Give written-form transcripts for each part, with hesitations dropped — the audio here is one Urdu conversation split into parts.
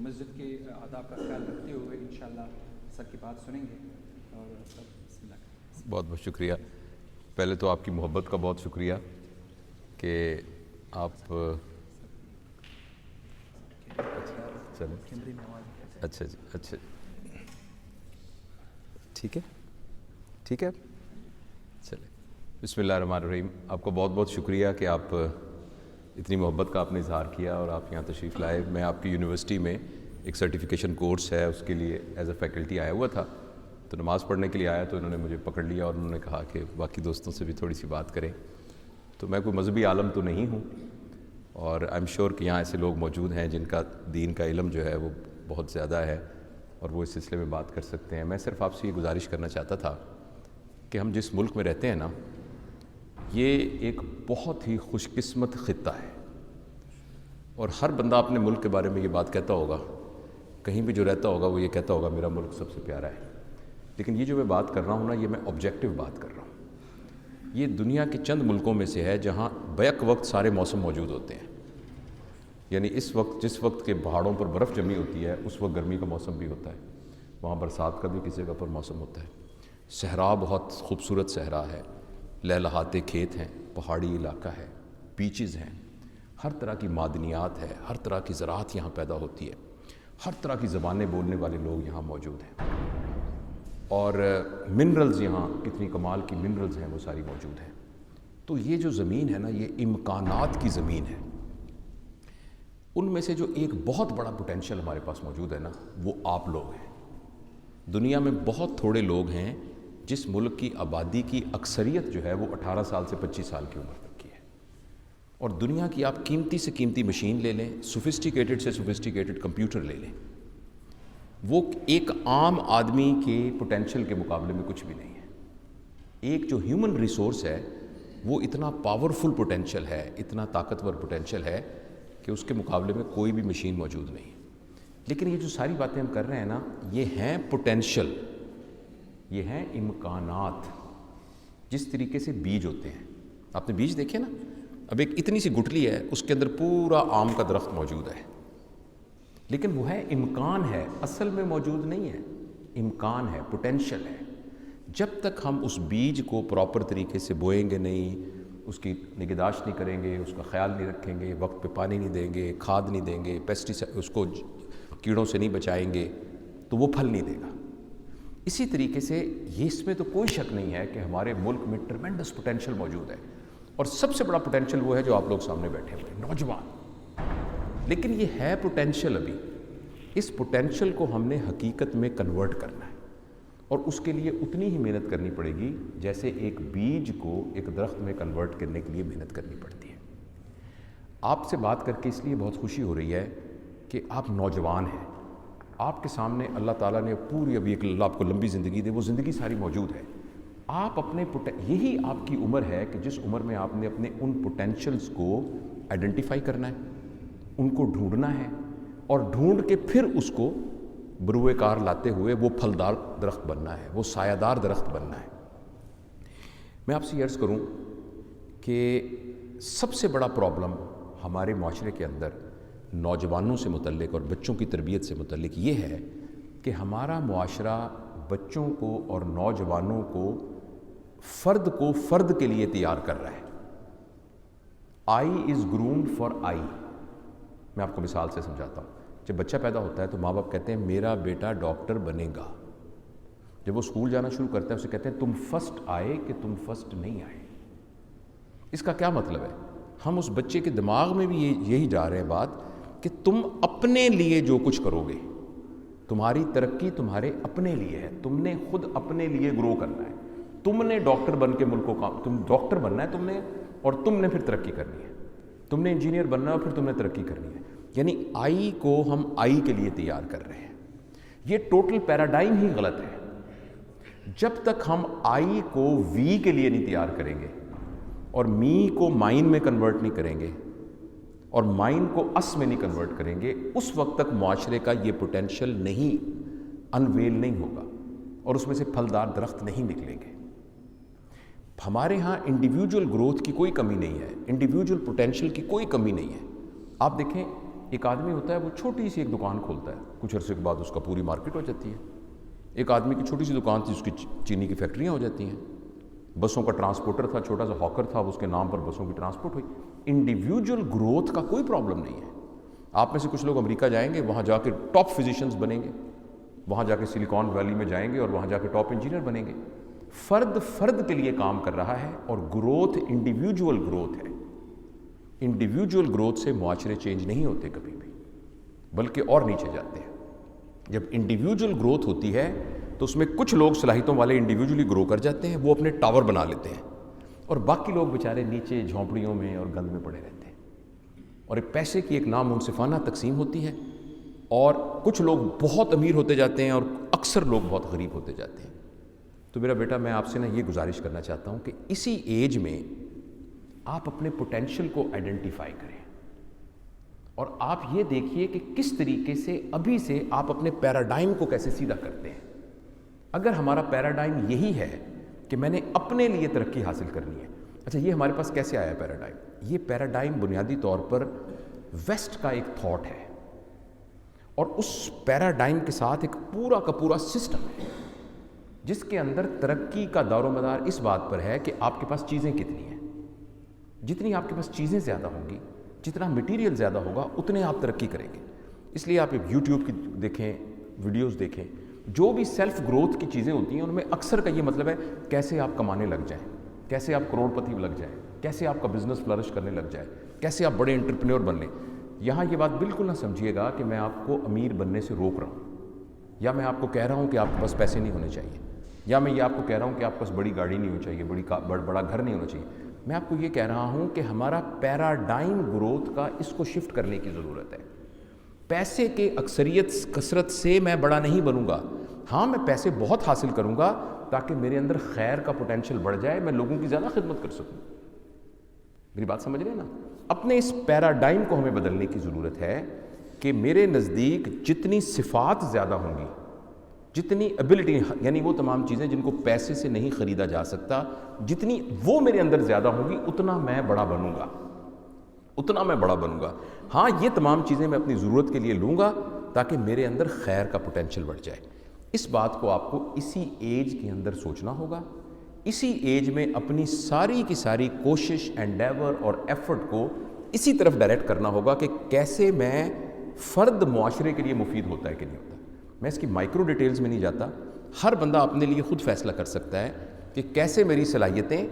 مسجد کے آداب کا خیال رکھتے ہوئے انشاءاللہ سر کی بات سنیں گے. اور سر بسم اللہ. بہت بہت شکریہ. پہلے تو آپ کی محبت کا بہت شکریہ کہ آپ اچھا جی اچھا ٹھیک ہے چلے. بسم اللہ الرحمن الرحیم. آپ کا بہت بہت شکریہ کہ آپ اتنی محبت کا آپ نے اظہار کیا اور آپ یہاں تشریف لائے. میں آپ کی یونیورسٹی میں ایک سرٹیفکیشن کورس ہے اس کے لیے ایز اے فیکلٹی آیا ہوا تھا, تو نماز پڑھنے کے لیے آیا تو انہوں نے مجھے پکڑ لیا اور انہوں نے کہا کہ باقی دوستوں سے بھی تھوڑی سی بات کریں. تو میں کوئی مذہبی عالم تو نہیں ہوں اور آئی ایم شیور کہ یہاں ایسے لوگ موجود ہیں جن کا دین کا علم جو ہے وہ بہت زیادہ ہے اور وہ اس سلسلے میں بات کر سکتے ہیں. میں صرف آپ سے یہ گزارش کرنا چاہتا تھا کہ ہم جس ملک میں رہتے ہیں نا, یہ ایک بہت ہی خوش قسمت خطہ ہے اور ہر بندہ اپنے ملک کے بارے میں یہ بات کہتا ہوگا, کہیں بھی جو رہتا ہوگا وہ یہ کہتا ہوگا میرا ملک سب سے پیارا ہے. لیکن یہ جو میں بات کر رہا ہوں نا, یہ میں آبجیکٹیو بات کر رہا ہوں. یہ دنیا کے چند ملکوں میں سے ہے جہاں بیک وقت سارے موسم موجود ہوتے ہیں. یعنی جس وقت کے پہاڑوں پر برف جمی ہوتی ہے اس وقت گرمی کا موسم بھی ہوتا ہے, وہاں برسات کا بھی کسی جگہ پر موسم ہوتا ہے. صحرا بہت خوبصورت صحرا ہے, لہلہاتے کھیت ہیں, پہاڑی علاقہ ہے, بیچز ہیں, ہر طرح کی معدنیات ہے, ہر طرح کی زراعت یہاں پیدا ہوتی ہے, ہر طرح کی زبانیں بولنے والے لوگ یہاں موجود ہیں اور منرلز یہاں کتنی کمال کی منرلز ہیں وہ ساری موجود ہیں. تو یہ جو زمین ہے نا, یہ امکانات کی زمین ہے. ان میں سے جو ایک بہت بڑا پوٹینشیل ہمارے پاس موجود ہے نا, وہ آپ لوگ ہیں. دنیا میں بہت تھوڑے لوگ ہیں جس ملک کی آبادی کی اکثریت جو ہے وہ 18 سال سے 25 سال کی عمر تک کی ہے. اور دنیا کی آپ قیمتی سے قیمتی مشین لے لیں, سوفسٹیکیٹڈ سے سوفسٹیکیٹڈ کمپیوٹر لے لیں, وہ ایک عام آدمی کے پوٹینشیل کے مقابلے میں کچھ بھی نہیں ہے. ایک جو ہیومن ریسورس ہے وہ اتنا پاورفل پوٹینشیل ہے, اتنا طاقتور پوٹینشیل ہے کہ اس کے مقابلے میں کوئی بھی مشین موجود نہیں. لیکن یہ جو ساری باتیں ہم کر رہے ہیں نا, یہ ہیں پوٹینشیل, یہ ہیں امکانات. جس طریقے سے بیج ہوتے ہیں, آپ نے بیج دیکھے نا, اب ایک اتنی سی گٹلی ہے, اس کے اندر پورا آم کا درخت موجود ہے, لیکن وہ ہے امکان ہے, اصل میں موجود نہیں ہے. امکان ہے, پوٹینشیل ہے. جب تک ہم اس بیج کو پراپر طریقے سے بوئیں گے نہیں, اس کی نگہداشت نہیں کریں گے, اس کا خیال نہیں رکھیں گے, وقت پہ پانی نہیں دیں گے, کھاد نہیں دیں گے, پیسٹیسائڈ اس کو کیڑوں سے نہیں بچائیں گے, تو وہ پھل نہیں دے گا. اسی طریقے سے یہ اس میں تو کوئی شک نہیں ہے کہ ہمارے ملک میں ٹرمینڈس پوٹینشیل موجود ہے, اور سب سے بڑا پوٹینشیل وہ ہے جو آپ لوگ سامنے بیٹھے ہوئے نوجوان. لیکن یہ ہے پوٹینشیل, ابھی اس پوٹینشیل کو ہم نے حقیقت میں کنورٹ کرنا ہے, اور اس کے لیے اتنی ہی محنت کرنی پڑے گی جیسے ایک بیج کو ایک درخت میں کنورٹ کرنے کے لیے محنت کرنی پڑتی ہے. آپ سے بات کر کے اس لیے بہت خوشی ہو رہی ہے کہ آپ نوجوان ہیں, آپ کے سامنے اللہ تعالیٰ نے پوری, ابھی ایک اللہ آپ کو لمبی زندگی دے, وہ زندگی ساری موجود ہے. آپ اپنے یہی آپ کی عمر ہے کہ جس عمر میں آپ نے اپنے ان پوٹینشیلز کو آئیڈینٹیفائی کرنا ہے, ان کو ڈھونڈنا ہے, اور ڈھونڈ کے پھر اس کو بروئے کار لاتے ہوئے وہ پھلدار درخت بننا ہے, وہ سایہ دار درخت بننا ہے. میں آپ سے یہ عرض کروں کہ سب سے بڑا پرابلم ہمارے معاشرے کے اندر نوجوانوں سے متعلق اور بچوں کی تربیت سے متعلق یہ ہے کہ ہمارا معاشرہ بچوں کو اور نوجوانوں کو فرد کے لیے تیار کر رہا ہے. آئی از گرومڈ فار آئی. میں آپ کو مثال سے سمجھاتا ہوں. جب بچہ پیدا ہوتا ہے تو ماں باپ کہتے ہیں میرا بیٹا ڈاکٹر بنے گا. جب وہ اسکول جانا شروع کرتا ہے اسے کہتے ہیں تم فرسٹ آئے کہ تم فرسٹ نہیں آئے. اس کا کیا مطلب ہے؟ ہم اس بچے کے دماغ میں بھی یہی جا رہے ہیں بات کہ تم اپنے لیے جو کچھ کرو گے, تمہاری ترقی تمہارے اپنے لیے ہے, تم نے خود اپنے لیے گرو کرنا ہے. تم نے ڈاکٹر بن کے ملک کو تم ڈاکٹر بننا ہے تم نے, اور تم نے پھر ترقی کرنی ہے. تم نے انجینئر بننا ہے اور پھر تم نے ترقی کرنی ہے. یعنی آئی کو ہم آئی کے لیے تیار کر رہے ہیں. یہ ٹوٹل پیراڈائم ہی غلط ہے. جب تک ہم آئی کو وی کے لیے نہیں تیار کریں گے اور می کو مائن میں کنورٹ نہیں کریں گے اور مائن کو اس میں نہیں کنورٹ کریں گے, اس وقت تک معاشرے کا یہ پوٹینشیل نہیں انویل نہیں ہوگا اور اس میں سے پھلدار درخت نہیں نکلیں گے. ہمارے ہاں انڈیویجول گروتھ کی کوئی کمی نہیں ہے, انڈیویجول پوٹینشیل کی کوئی کمی نہیں ہے. آپ دیکھیں ایک آدمی ہوتا ہے وہ چھوٹی سی ایک دکان کھولتا ہے، کچھ عرصے کے بعد اس کا پوری مارکیٹ ہو جاتی ہے۔ ایک آدمی کی چھوٹی سی دکان تھی، اس کی چینی کی فیکٹریاں ہو جاتی ہیں۔ بسوں کا ٹرانسپورٹر تھا، چھوٹا سا ہاکر تھا، اس کے نام پر بسوں کی ٹرانسپورٹ ہوئی۔ انڈیویجول گروتھ کا کوئی پرابلم نہیں ہے۔ آپ میں سے کچھ لوگ امریکہ جائیں گے، وہاں جا کے ٹاپ فزیشینز بنیں گے، وہاں جا کے سلیکان ویلی میں جائیں گے اور وہاں جا کے ٹاپ انجینئر بنیں گے۔ فرد کے لیے کام کر رہا ہے، اور گروتھ انڈیویجول گروتھ ہے۔ انڈیویجول گروتھ سے معاشرے چینج نہیں ہوتے کبھی بھی، بلکہ اور نیچے جاتے ہیں۔ جب انڈیویجول گروتھ ہوتی ہے تو اس میں کچھ لوگ صلاحیتوں والے انڈیویجولی گرو کر جاتے ہیں، وہ اپنے ٹاور بنا لیتے ہیں، اور باقی لوگ بیچارے نیچے جھونپڑیوں میں اور گند میں پڑے رہتے ہیں، اور ایک پیسے کی ایک نامنصفانہ تقسیم ہوتی ہے، اور کچھ لوگ بہت امیر ہوتے جاتے ہیں اور اکثر لوگ بہت غریب ہوتے جاتے ہیں۔ تو میرا بیٹا، میں آپ سے یہ گزارش کرنا چاہتا ہوں کہ اسی ایج میں آپ اپنے پوٹینشیل کو آئیڈینٹیفائی کریں، اور آپ یہ دیکھیے کہ کس طریقے سے ابھی سے آپ اپنے پیراڈائم کو کیسے سیدھا کرتے ہیں۔ اگر ہمارا پیراڈائم یہی ہے کہ میں نے اپنے لیے ترقی حاصل کرنی ہے، اچھا یہ ہمارے پاس کیسے آیا پیراڈائم؟ یہ پیراڈائم بنیادی طور پر ویسٹ کا ایک تھاٹ ہے، اور اس پیراڈائم کے ساتھ ایک پورا کا پورا سسٹم ہے جس کے اندر ترقی کا دار و مدار اس بات پر ہے کہ آپ کے پاس چیزیں کتنی ہیں۔ جتنی آپ کے پاس چیزیں زیادہ ہوں گی، جتنا مٹیریل زیادہ ہوگا، اتنے آپ ترقی کریں گے۔ اس لیے آپ یوٹیوب کی دیکھیں، ویڈیوز دیکھیں، جو بھی سیلف گروتھ کی چیزیں ہوتی ہیں ان میں اکثر کا یہ مطلب ہے کیسے آپ کمانے لگ جائیں، کیسے آپ کروڑ پتی لگ جائیں، کیسے آپ کا بزنس فلرش کرنے لگ جائے، کیسے آپ بڑے انٹرپرینور بن لیں۔ یہاں یہ بات بالکل نہ سمجھیے گا کہ میں آپ کو امیر بننے سے روک رہا ہوں، یا میں آپ کو کہہ رہا ہوں کہ آپ کے پاس پیسے نہیں ہونے چاہیے، یا میں یہ آپ کو کہہ رہا ہوں کہ آپ کے پاس بڑی گاڑی نہیں ہونی چاہیے، بڑا گھر نہیں ہونا چاہیے۔ میں آپ کو یہ کہہ رہا ہوں کہ ہمارا پیراڈائم گروتھ کا اس کو شفٹ کرنے کی ضرورت ہے۔ پیسے کے کثرت سے میں بڑا نہیں بنوں گا، ہاں میں پیسے بہت حاصل کروں گا تاکہ میرے اندر خیر کا پوٹینشیل بڑھ جائے، میں لوگوں کی زیادہ خدمت کر سکوں۔ میری بات سمجھ رہے ہیں نا؟ اپنے اس پیراڈائم کو ہمیں بدلنے کی ضرورت ہے کہ میرے نزدیک جتنی صفات زیادہ ہوں گی، جتنی ایبلٹی، یعنی وہ تمام چیزیں جن کو پیسے سے نہیں خریدا جا سکتا، جتنی وہ میرے اندر زیادہ ہوں گی، اتنا میں بڑا بنوں گا، اتنا میں بڑا بنوں گا۔ ہاں یہ تمام چیزیں میں اپنی ضرورت کے لیے لوں گا تاکہ میرے اندر خیر کا پوٹینشیل بڑھ جائے۔ اس بات کو آپ کو اسی ایج کے اندر سوچنا ہوگا، اسی ایج میں اپنی ساری کی ساری کوشش، انڈیور اور ایفرٹ کو اسی طرف ڈائریکٹ کرنا ہوگا کہ کیسے میں فرد معاشرے کے لیے مفید ہوتا ہے کہ نہیں ہوتا۔ میں اس کی مائکرو ڈیٹیلز میں نہیں جاتا، ہر بندہ اپنے لیے خود فیصلہ کر سکتا ہے کہ کیسے میری صلاحیتیں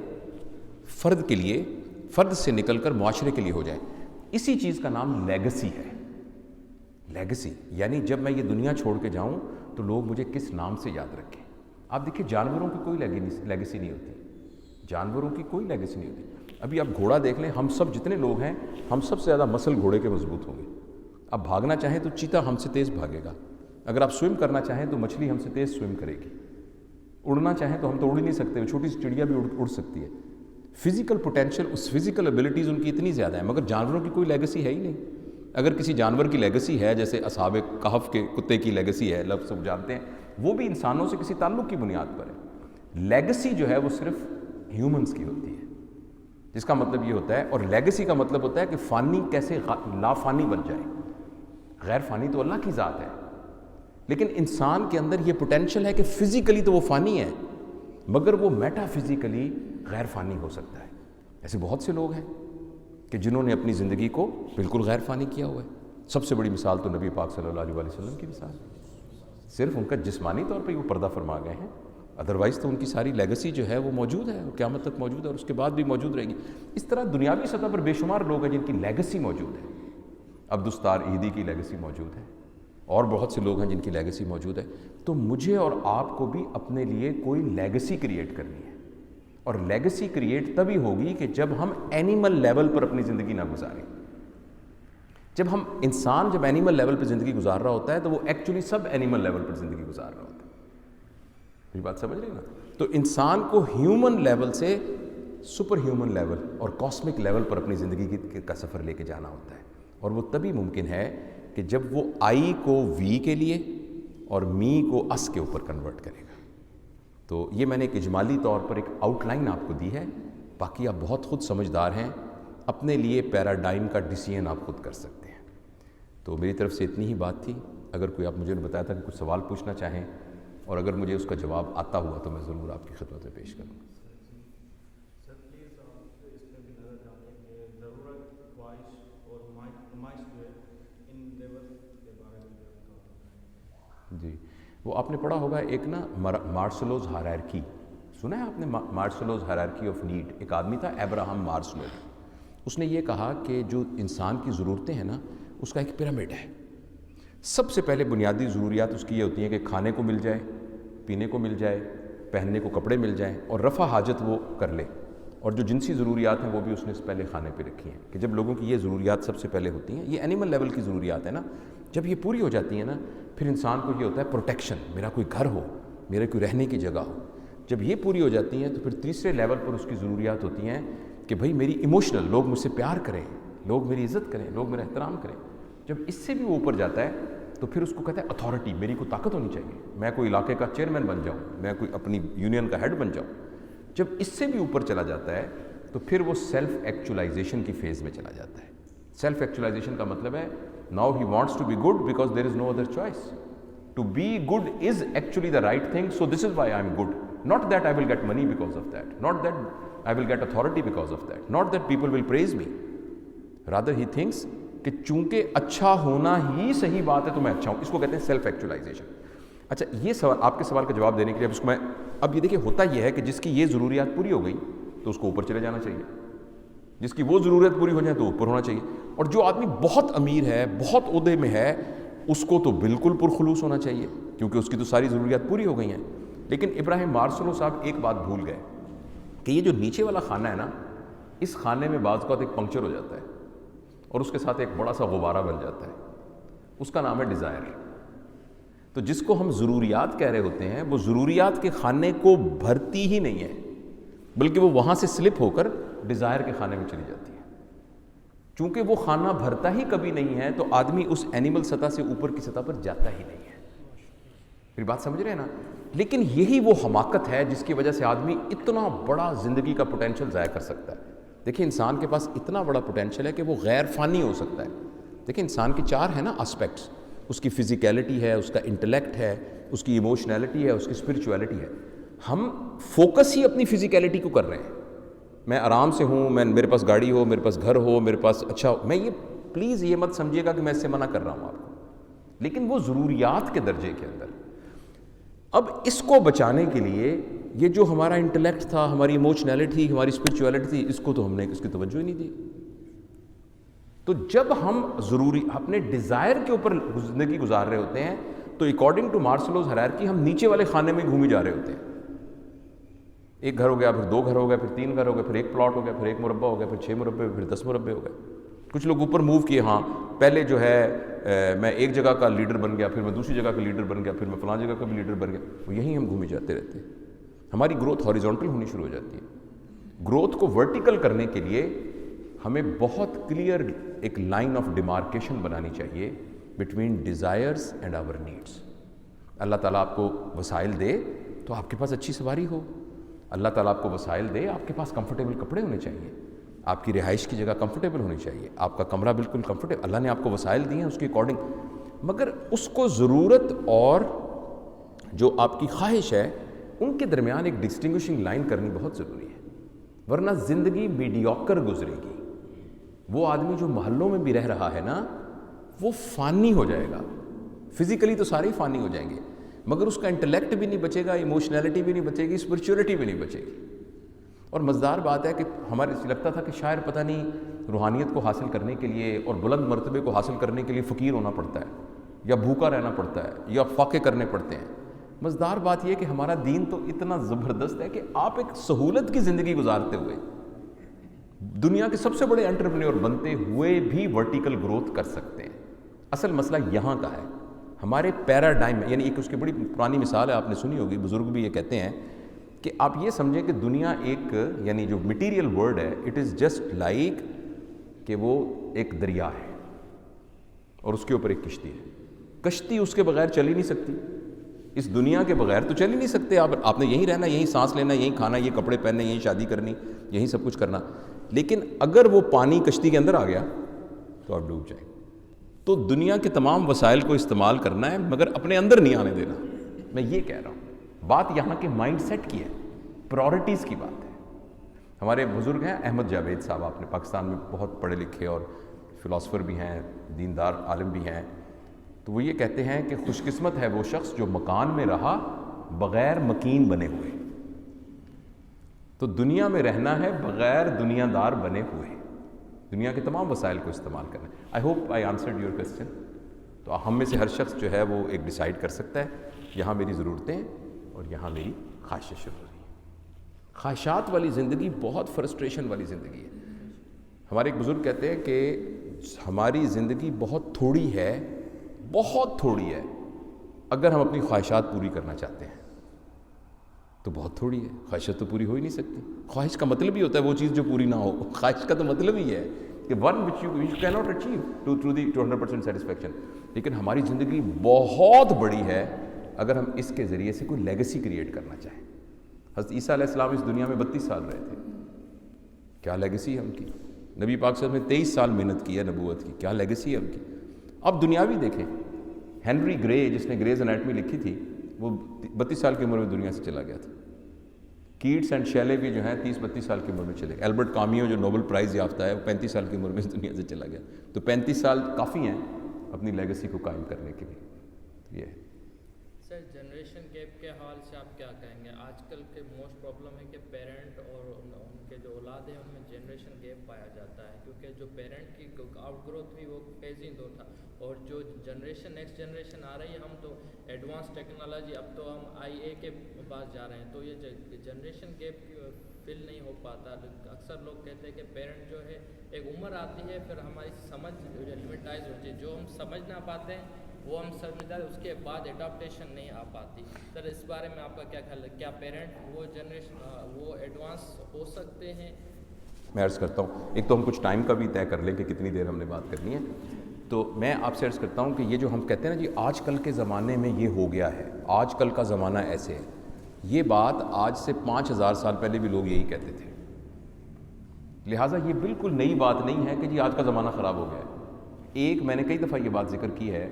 فرد کے لیے، فرد سے نکل کر معاشرے کے لیے ہو جائے۔ اسی چیز کا نام لیگسی ہے۔ لیگسی یعنی جب میں یہ دنیا چھوڑ کے جاؤں تو لوگ مجھے کس نام سے یاد رکھیں۔ آپ دیکھیں جانوروں کی کوئی لیگسی نہیں ہوتی، جانوروں کی کوئی لیگسی نہیں ہوتی۔ ابھی آپ گھوڑا دیکھ لیں، ہم سب جتنے لوگ ہیں، ہم سب سے زیادہ مسل گھوڑے کے مضبوط ہوں گے۔ آپ بھاگنا چاہیں تو چیتا ہم سے تیز بھاگے گا، اگر آپ سوئم کرنا چاہیں تو مچھلی ہم سے تیز سوئم کرے گی، اڑنا چاہیں تو ہم تو اڑ ہی نہیں سکتے، چھوٹی سی چڑیا بھی اڑ سکتی ہے۔ فزیکل پوٹینشیل، اس فزیکل ایبلٹیز ان کی اتنی زیادہ ہیں، مگر جانوروں کی کوئی لیگسی ہے ہی نہیں۔ اگر کسی جانور کی لیگسی ہے، جیسے اصحاب کہف کے کتے کی لیگسی ہے، لفظ سب جانتے ہیں، وہ بھی انسانوں سے کسی تعلق کی بنیاد پر ہے۔ لیگسی جو ہے وہ صرف ہیومنز کی ہوتی ہے، جس کا مطلب یہ ہوتا ہے، اور لیگسی کا مطلب ہوتا ہے کہ فانی کیسے لا فانی بن جائے۔ غیر فانی تو اللہ کی ذات ہے، لیکن انسان کے اندر یہ پوٹینشیل ہے کہ فزیکلی تو وہ فانی ہے، مگر وہ میٹا فزیکلی غیر فانی ہو سکتا ہے۔ ایسے بہت سے لوگ ہیں کہ جنہوں نے اپنی زندگی کو بالکل غیر فانی کیا ہوا ہے۔ سب سے بڑی مثال تو نبی پاک صلی اللہ علیہ وسلم کی مثال ہے۔ صرف ان کا جسمانی طور پہ وہ پردہ فرما گئے ہیں، ادروائز تو ان کی ساری لیگسی جو ہے وہ موجود ہے، وہ قیامت تک موجود ہے اور اس کے بعد بھی موجود رہے گی۔ اس طرح دنیاوی سطح پر بے شمار لوگ ہیں جن کی لیگسی موجود ہے۔ عبدالستار ایدی کی لیگسی موجود ہے، اور بہت سے لوگ ہیں جن کی لیگسی موجود ہے۔ تو مجھے اور آپ کو بھی اپنے لیے کوئی لیگسی کریٹ کرنی ہے، اور لیگسی کریٹ تبھی ہوگی کہ جب ہم اینیمل لیول پر اپنی زندگی نہ گزاریں۔ جب اینیمل لیول پر زندگی گزار رہا ہوتا ہے تو وہ ایکچولی سب اینیمل لیول پر زندگی گزار رہا ہوتا ہے۔ یہ بات سمجھ رہے ہیں نا؟ تو انسان کو ہیومن لیول سے سپر ہیومن لیول اور کاسمک لیول پر اپنی زندگی کا سفر لے کے جانا ہوتا ہے، اور وہ تبھی ممکن ہے کہ جب وہ آئی کو وی کے لیے اور می کو اس کے اوپر کنورٹ کرے گا۔ تو یہ میں نے ایک اجمالی طور پر ایک آؤٹ لائن آپ کو دی ہے، باقی آپ بہت خود سمجھدار ہیں، اپنے لیے پیراڈائم کا ڈیسیژن آپ خود کر سکتے ہیں۔ تو میری طرف سے اتنی ہی بات تھی. اگر کوئی آپ مجھے نے بتایا تھا کہ کچھ سوال پوچھنا چاہیں اور اگر مجھے اس کا جواب آتا ہوا تو میں ضرور آپ کی خدمت میں پیش کروں گا. سر پلیز آپ اس میں بھی نظر ڈالیں کہ ضرورت خواہش اور نمائش جو ہے ان لیول کے بارے میں. جی وہ آپ نے پڑھا ہوگا ایک نا مارسلوز ہائرارکی سنا ہے آپ نے؟ مارسلوز ہائرارکی آف نیڈ. ایک آدمی تھا ابراہم مارسلو. اس نے یہ کہا کہ جو انسان کی ضرورتیں ہیں نا اس کا ایک پیرامڈ ہے. سب سے پہلے بنیادی ضروریات اس کی یہ ہوتی ہیں کہ کھانے کو مل جائے, پینے کو مل جائے, پہننے کو کپڑے مل جائیں اور رفع حاجت وہ کر لے. اور جو جنسی ضروریات ہیں وہ بھی اس نے پہلے کھانے پہ رکھی ہیں کہ جب لوگوں کی یہ ضروریات سب سے پہلے ہوتی ہیں, یہ اینیمل لیول کی ضروریات ہیں نا, جب یہ پوری ہو جاتی ہیں نا پھر انسان کو یہ ہوتا ہے پروٹیکشن, میرا کوئی گھر ہو, میرے کوئی رہنے کی جگہ ہو. جب یہ پوری ہو جاتی ہیں تو پھر تیسرے لیول پر اس کی ضروریات ہوتی ہیں کہ بھئی میری ایموشنل, لوگ مجھ سے پیار کریں, لوگ میری عزت کریں, لوگ میرا احترام کریں. جب اس سے بھی وہ اوپر جاتا ہے تو پھر اس کو کہتا ہے اتھارٹی, میری کوئی طاقت ہونی چاہیے, میں کوئی علاقے کا چیئرمین بن جاؤں, میں کوئی اپنی یونین کا ہیڈ بن جاؤں. جب اس سے بھی اوپر چلا جاتا ہے تو پھر وہ سیلف ایکچولائزیشن کی فیز میں چلا جاتا ہے. سیلف ایکچولائزیشن کا مطلب ہے now he wants to be good because there is no other choice. To be good is actually the right thing, so this is why I am good. Not that I will get money because of that. Not that I will get authority because of that. Not that people will praise me. Rather he thinks کہ چونکہ اچھا ہونا ہی صحیح بات ہے تو میں اچھا ہوں. اس کو کہتے ہیں سیلف ایکچولائزیشن. اچھا یہ سوال, آپ کے سوال کا جواب دینے کے لیے اب اس کو میں, اب یہ دیکھیں ہوتا یہ ہے کہ جس کی یہ ضروریات پوری ہو گئی تو اس کو اوپر چلے جانا چاہیے, جس کی وہ ضرورت پوری ہو جائے تو اوپر ہونا چاہیے. اور جو آدمی بہت امیر ہے, بہت عہدے میں ہے, اس کو تو بالکل پرخلوص ہونا چاہیے کیونکہ اس کی تو ساری ضروریات پوری ہو گئی ہیں. لیکن ابراہیم مارسلو صاحب ایک بات بھول گئے کہ یہ جو نیچے والا خانہ ہے نا, اس خانے میں بعض اوقات ایک پنکچر ہو جاتا ہے اور اس کے ساتھ ایک بڑا سا غبارہ بن جاتا ہے. اس کا نام ہے ڈیزائر. تو جس کو ہم ضروریات کہہ رہے ہوتے ہیں وہ ضروریات کے خانے کو بھرتی ہی نہیں ہے بلکہ وہ وہاں سے سلپ ہو کر ڈیزائر کے خانے میں چلی جاتی ہے. چونکہ وہ خانہ بھرتا ہی کبھی نہیں ہے تو آدمی اس اینیمل سطح سے اوپر کی سطح پر جاتا ہی نہیں ہے. میری بات سمجھ رہے ہیں نا؟ لیکن یہی وہ حماقت ہے جس کی وجہ سے آدمی اتنا بڑا زندگی کا پوٹینشیل ضائع کر سکتا ہے. دیکھیں انسان کے پاس اتنا بڑا پوٹینشیل ہے کہ وہ غیر فانی ہو سکتا ہے. دیکھیں انسان کے 4 ہیں نا اسپیکٹس, اس کی فزیکیلٹی ہے, اس کا انٹلیکٹ ہے, اس کی ایموشنالٹی ہے, اس کی اسپرچولیٹی ہے. ہم فوکس ہی اپنی فزیکیلٹی کو کر رہے ہیں. میں آرام سے ہوں, میرے پاس گاڑی ہو, میرے پاس گھر ہو, میرے پاس اچھا ہو, میں یہ پلیز یہ مت سمجھیے گا کہ میں اس سے منع کر رہا ہوں آپ کو, لیکن وہ ضروریات کے درجے کے اندر. اب اس کو بچانے کے لیے یہ جو ہمارا انٹلیکٹ تھا, ہماری ایموشنالٹی, ہماری اسپرچولیٹی تھی, اس کو تو ہم نے اس کی توجہ ہی نہیں دی. تو جب ہم اپنے ڈیزائر کے اوپر زندگی گزار رہے ہوتے ہیں تو اکارڈنگ ٹو مارسلوز ہائرارکی ہم نیچے والے خانے میں گھومی جا رہے ہوتے ہیں. ایک گھر ہو گیا, پھر 2 گھر ہو گئے, پھر 3 گھر ہو گئے, پھر ایک پلاٹ ہو گیا, پھر 1 مربع ہو گیا, پھر 6 مربع, پھر 10 مربع ہو گئے. کچھ لوگ اوپر موو کیے, ہاں پہلے جو ہے میں ایک جگہ کا لیڈر بن گیا, پھر میں دوسری جگہ کا لیڈر بن گیا, پھر میں فلاں جگہ کا بھی لیڈر بن گیا. وہ یہیں ہم گھومے جاتے رہتے ہیں. ہماری گروتھ ہاریزونٹل ہونی شروع ہو جاتی ہے. گروتھ کو ورٹیکل کرنے کے لیے ہمیں بہت کلیئر ایک لائن آف ڈیمارکیشن بنانی چاہیے between desires and our needs. اللہ تعالیٰ آپ کو وسائل دے تو آپ کے پاس اچھی سواری ہو, اللہ تعالیٰ آپ کو وسائل دے, آپ کے پاس کمفرٹیبل کپڑے ہونے چاہیے, آپ کی رہائش کی جگہ کمفرٹیبل ہونی چاہیے, آپ کا کمرہ بالکل کمفرٹیبل, اللہ نے آپ کو وسائل دیے ہیں اس کے اکارڈنگ. مگر اس کو ضرورت اور جو آپ کی خواہش ہے ان کے درمیان ایک ڈسٹنگوشنگ لائن کرنی بہت ضروری ہے, ورنہ زندگی میڈیوکر گزرے گی. وہ آدمی جو محلوں میں بھی رہ رہا ہے نا وہ فانی ہو جائے گا. فزیکلی تو سارے ہی فانی ہو جائیں گے مگر اس کا انٹلیکٹ بھی نہیں بچے گا, ایموشنالٹی بھی نہیں بچے گی, اسپرچولیٹی بھی نہیں بچے گی. اور مزدار بات ہے کہ ہمارے لگتا تھا کہ شاعر پتہ نہیں روحانیت کو حاصل کرنے کے لیے اور بلند مرتبے کو حاصل کرنے کے لیے فقیر ہونا پڑتا ہے یا بھوکا رہنا پڑتا ہے یا فاقے کرنے پڑتے ہیں. مزدار بات یہ کہ ہمارا دین تو اتنا زبردست ہے کہ آپ ایک سہولت کی زندگی گزارتے ہوئے دنیا کے سب سے بڑے انٹرپرینیور بنتے ہوئے بھی ورٹیکل گروتھ کر سکتے ہیں. اصل مسئلہ یہاں کا ہے ہمارے پیراڈائم میں, یعنی ایک اس کی بڑی پرانی مثال ہے, آپ نے سنی ہوگی, بزرگ بھی یہ کہتے ہیں کہ آپ یہ سمجھیں کہ دنیا ایک, یعنی جو مٹیریل ورلڈ ہے, اٹ از جسٹ لائک کہ وہ ایک دریا ہے اور اس کے اوپر ایک کشتی ہے. کشتی اس کے بغیر چل ہی نہیں سکتی, اس دنیا کے بغیر تو چل ہی نہیں سکتے. آپ نے یہیں رہنا, یہیں سانس لینا, یہیں کھانا, یہ کپڑے پہننے, یہیں شادی کرنی, یہیں سب کچھ کرنا. لیکن اگر وہ پانی کشتی کے اندر آ گیا تو آپ ڈوب جائیں. تو دنیا کے تمام وسائل کو استعمال کرنا ہے مگر اپنے اندر نہیں آنے دینا. میں یہ کہہ رہا ہوں, بات یہاں کے مائنڈ سیٹ کی ہے, پرائورٹیز کی بات ہے. ہمارے بزرگ ہیں احمد جاوید صاحب, آپ نے پاکستان میں بہت پڑھے لکھے اور فلاسفر بھی ہیں, دیندار عالم بھی ہیں. تو وہ یہ کہتے ہیں کہ خوش قسمت ہے وہ شخص جو مکان میں رہا بغیر مکین بنے ہوئے. تو دنیا میں رہنا ہے بغیر دنیا دار بنے ہوئے, دنیا کے تمام وسائل کو استعمال کرنا ہے. I hope I answered your question. تو ہم میں سے ہر شخص جو ہے وہ ایک ڈیسائیڈ کر سکتا ہے یہاں میری ضرورتیں اور یہاں میری خواہشیں شروع ہو رہی ہیں. خواہشات والی زندگی بہت فرسٹریشن والی زندگی ہے. ہمارے ایک بزرگ کہتے ہیں کہ ہماری زندگی بہت تھوڑی ہے, بہت تھوڑی ہے. اگر ہم اپنی خواہشات پوری کرنا چاہتے ہیں تو بہت تھوڑی ہے. خواہشات تو پوری ہو ہی نہیں سکتی. خواہش کا مطلب ہی ہوتا ہے وہ چیز جو پوری نہ ہو. خواہش کا تو مطلب ہی ہے کہ ون وچ یو کین ناٹ اچیو ٹو دی 100% سیٹسفیکشن. لیکن ہماری زندگی بہت بڑی ہے اگر ہم اس کے ذریعے سے کوئی لیگیسی کریٹ کرنا چاہیں. حضرت عیسیٰ علیہ السلام اس دنیا میں 32 سال رہے تھے. کیا لیگیسی ہے ان کی؟ نبی پاک صلی اللہ علیہ وسلم نے 23 سال محنت کی ہے نبوت کی. کیا لیگیسی ہے ان کی؟ اب دنیاوی دیکھیں, ہینری گرے جس نے گریز انیٹمی لکھی تھی وہ 32 سال کی عمر میں دنیا سے چلا گیا تھا. کیٹس اینڈ شیلے بھی جو ہیں 30-32 سال کی عمر میں چلے گئے. البرٹ کامیو جو نوبل پرائز یافتہ ہے وہ 35 سال کی عمر میں اس دنیا سے چلا گیا. تو 35 سال کافی ہیں اپنی لیگیسی کو قائم کرنے کے لیے. یہ ہے سر جنریشن گیپ کے حال سے آپ کیا کہیں گے؟ آج کل کے موسٹ پرابلم ہے کہ پیرنٹ اور ان کے جو اولاد ہیں ان میں جنریشن گیپ پایا جاتا ہے, کیونکہ جو پیرنٹ کی آؤٹ گروتھ ہوئی وہ فیزنگ دور تھا, اور جو جنریشن نیکسٹ جنریشن آ رہی ہے ہم تو ایڈوانس ٹیکنالوجی, اب تو ہم IAA کے پاس جا رہے ہیں, تو یہ جنریشن گیپ فل نہیں ہو پاتا. اکثر لوگ کہتے ہیں کہ پیرنٹ جو ہے ایک عمر آتی ہے پھر ہماری سمجھ لمیٹائز ہوتی ہے, جو ہم سمجھ نہ پاتے ہیں وہ ہم سمجھدار, اس کے بعد اڈاپٹیشن نہیں آ پاتی. سر اس بارے میں آپ کا کیا خیال ہے؟ کیا پیرنٹ وہ جنریشن وہ ایڈوانس ہو سکتے ہیں؟ میں عرض کرتا ہوں, ایک تو ہم کچھ ٹائم کا بھی طے کر لیں کہ کتنی دیر ہم نے بات کرنی ہے. تو میں آپ سے عرض کرتا ہوں کہ یہ جو ہم کہتے ہیں نا جی آج کل کے زمانے میں یہ ہو گیا ہے, آج کل کا زمانہ ایسے ہے, یہ بات آج سے 5000 سال پہلے بھی لوگ یہی کہتے تھے. لہٰذا یہ بالکل نئی بات نہیں ہے کہ جی آج کا زمانہ خراب ہو گیا ہے. ایک میں نے کئی دفعہ یہ بات ذکر کی ہے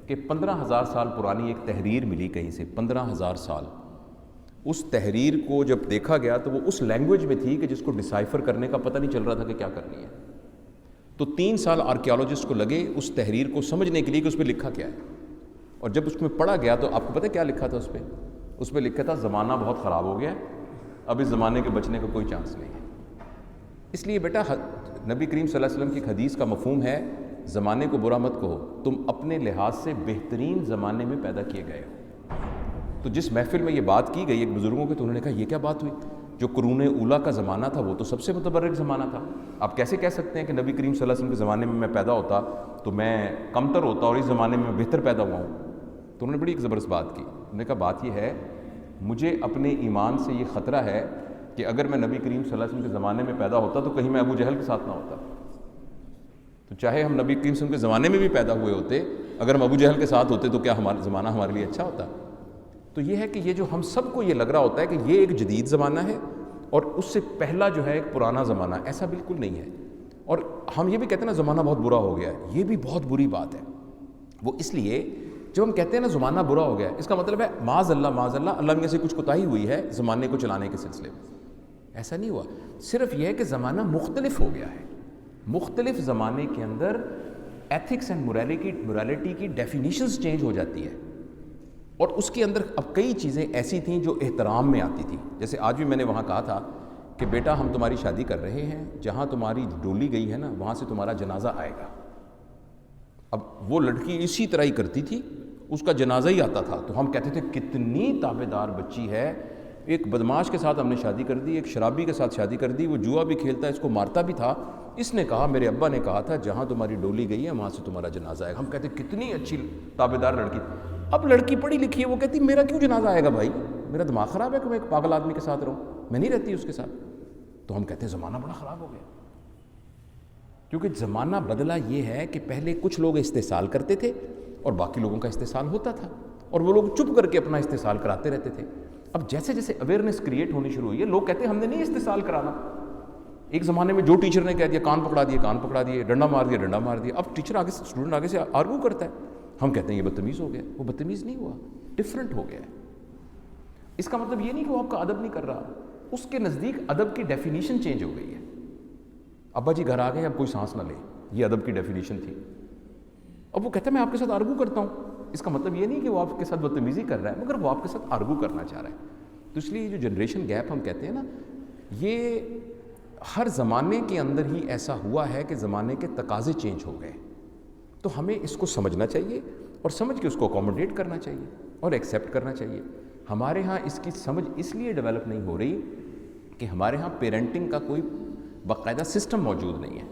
کہ 15000 سال پرانی ایک تحریر ملی کہیں سے, 15000 سال. اس تحریر کو جب دیکھا گیا تو وہ اس لینگویج میں تھی کہ جس کو ڈسائفر کرنے کا پتہ نہیں چل رہا تھا کہ کیا کرنی ہے. تو 3 سال آرکیالوجسٹ کو لگے اس تحریر کو سمجھنے کے لیے کہ اس پہ لکھا کیا ہے. اور جب اس میں پڑھا گیا تو آپ کو پتہ کیا لکھا تھا اس پہ لکھا تھا زمانہ بہت خراب ہو گیا ہے, اب اس زمانے کے بچنے کا کوئی چانس نہیں ہے. اس لیے بیٹا نبی کریم صلی اللہ علیہ وسلم کی حدیث کا مفہوم ہے زمانے کو برا مت کہو, تم اپنے لحاظ سے بہترین زمانے میں پیدا کیے گئے ہو. تو جس محفل میں یہ بات کی گئی ایک بزرگوں کے, تو انہوں نے کہا یہ کیا بات ہوئی, جو قرون اولیٰ کا زمانہ تھا وہ تو سب سے متبرک زمانہ تھا. آپ کیسے کہہ سکتے ہیں کہ نبی کریم صلی اللہ علیہ وسلم کے زمانے میں پیدا ہوتا تو میں کمتر ہوتا اور اس زمانے میں بہتر پیدا ہوا ہوں. تو انہوں نے بڑی ایک زبردست بات کی. انہوں نے کہا بات یہ ہے مجھے اپنے ایمان سے یہ خطرہ ہے کہ اگر میں نبی کریم صلی اللہ علیہ وسلم کے زمانے میں پیدا ہوتا تو کہیں میں ابو جہل کے ساتھ نہ ہوتا. تو چاہے ہم نبی کریم صلی اللہ علیہ وسلم کے زمانے میں بھی پیدا ہوئے ہوتے, اگر ہم ابو جہل کے ساتھ ہوتے تو کیا ہمارا زمانہ ہمارے لیے اچھا ہوتا؟ تو یہ ہے کہ یہ جو ہم سب کو یہ لگ رہا ہوتا ہے کہ یہ ایک جدید زمانہ ہے اور اس سے پہلا جو ہے ایک پرانا زمانہ, ایسا بالکل نہیں ہے. اور ہم یہ بھی کہتے ہیں نا زمانہ بہت برا ہو گیا ہے, یہ بھی بہت بری بات ہے. وہ اس لیے جب ہم کہتے ہیں نا زمانہ برا ہو گیا ہے, اس کا مطلب ہے معاذ اللہ اللہ میں سے کچھ کوتاہی ہوئی ہے زمانے کو چلانے کے سلسلے میں. ایسا نہیں ہوا, صرف یہ ہے کہ زمانہ مختلف ہو گیا ہے. مختلف زمانے کے اندر ایتھکس اینڈ موریلٹی کی ڈیفینیشنز چینج ہو جاتی ہے, اور اس کے اندر اب کئی چیزیں ایسی تھیں جو احترام میں آتی تھیں. جیسے آج بھی میں نے وہاں کہا تھا کہ بیٹا ہم تمہاری شادی کر رہے ہیں, جہاں تمہاری ڈولی گئی ہے نا وہاں سے تمہارا جنازہ آئے گا. اب وہ لڑکی اسی طرح ہی کرتی تھی, اس کا جنازہ ہی آتا تھا. تو ہم کہتے تھے کتنی تابع دار بچی ہے, ایک بدماش کے ساتھ ہم نے شادی کر دی, ایک شرابی کے ساتھ شادی کر دی, وہ جوا بھی کھیلتا ہے, اس کو مارتا بھی تھا. اس نے کہا میرے ابا نے کہا تھا جہاں تمہاری ڈولی گئی ہے وہاں سے تمہارا جنازہ آئے گا. ہم کہتے ہیں کتنی اچھی تابع دار لڑکی. اب لڑکی پڑھی لکھی ہے, وہ کہتی میرا کیوں جنازہ آئے گا بھائی, میرا دماغ خراب ہے کہ میں ایک پاگل آدمی کے ساتھ رہوں, میں نہیں رہتی اس کے ساتھ. تو ہم کہتے ہیں زمانہ بڑا خراب ہو گیا, کیونکہ زمانہ بدلا یہ ہے کہ پہلے کچھ لوگ استحصال کرتے تھے اور باقی لوگوں کا استحصال ہوتا تھا, اور وہ لوگ چپ کر کے اپنا استحصال کراتے رہتے تھے. اب جیسے جیسے اویئرنیس کریٹ ہونی شروع ہوئی ہے, لوگ کہتے ہیں ہم نے نہیں استحصال کرانا, ایک زمانے میں جو ٹیچر نے کہہ دیا کان پکڑا دیے, ڈنڈا مار دیا, اب ٹیچر آگے سے اسٹوڈنٹ آگے سے آرگو کرتا ہے, ہم کہتے ہیں یہ بدتمیز ہو گیا. وہ بدتمیز نہیں ہوا, ڈفرینٹ ہو گیا ہے. اس کا مطلب یہ نہیں کہ وہ آپ کا ادب نہیں کر رہا, اس کے نزدیک ادب کی ڈیفینیشن چینج ہو گئی ہے. ابا جی گھر آ گئے, اب کوئی سانس نہ لے, یہ ادب کی ڈیفینیشن تھی. اب وہ کہتا ہے میں آپ کے ساتھ آرگو کرتا ہوں. اس کا مطلب یہ نہیں کہ وہ آپ کے ساتھ بدتمیزی کر رہا ہے, مگر وہ آپ کے ساتھ آرگو کرنا چاہ رہا ہے. تو اس لیے جو جنریشن گیپ ہم کہتے ہیں نا, یہ ہر زمانے کے اندر ہی ایسا ہوا ہے کہ زمانے کے تقاضے چینج ہو گئے. تو ہمیں اس کو سمجھنا چاہیے اور سمجھ کے اس کو اکوموڈیٹ کرنا چاہیے اور ایکسیپٹ کرنا چاہیے. ہمارے ہاں اس کی سمجھ اس لیے ڈیولپ نہیں ہو رہی کہ ہمارے ہاں پیرنٹنگ کا کوئی باقاعدہ سسٹم موجود نہیں ہے.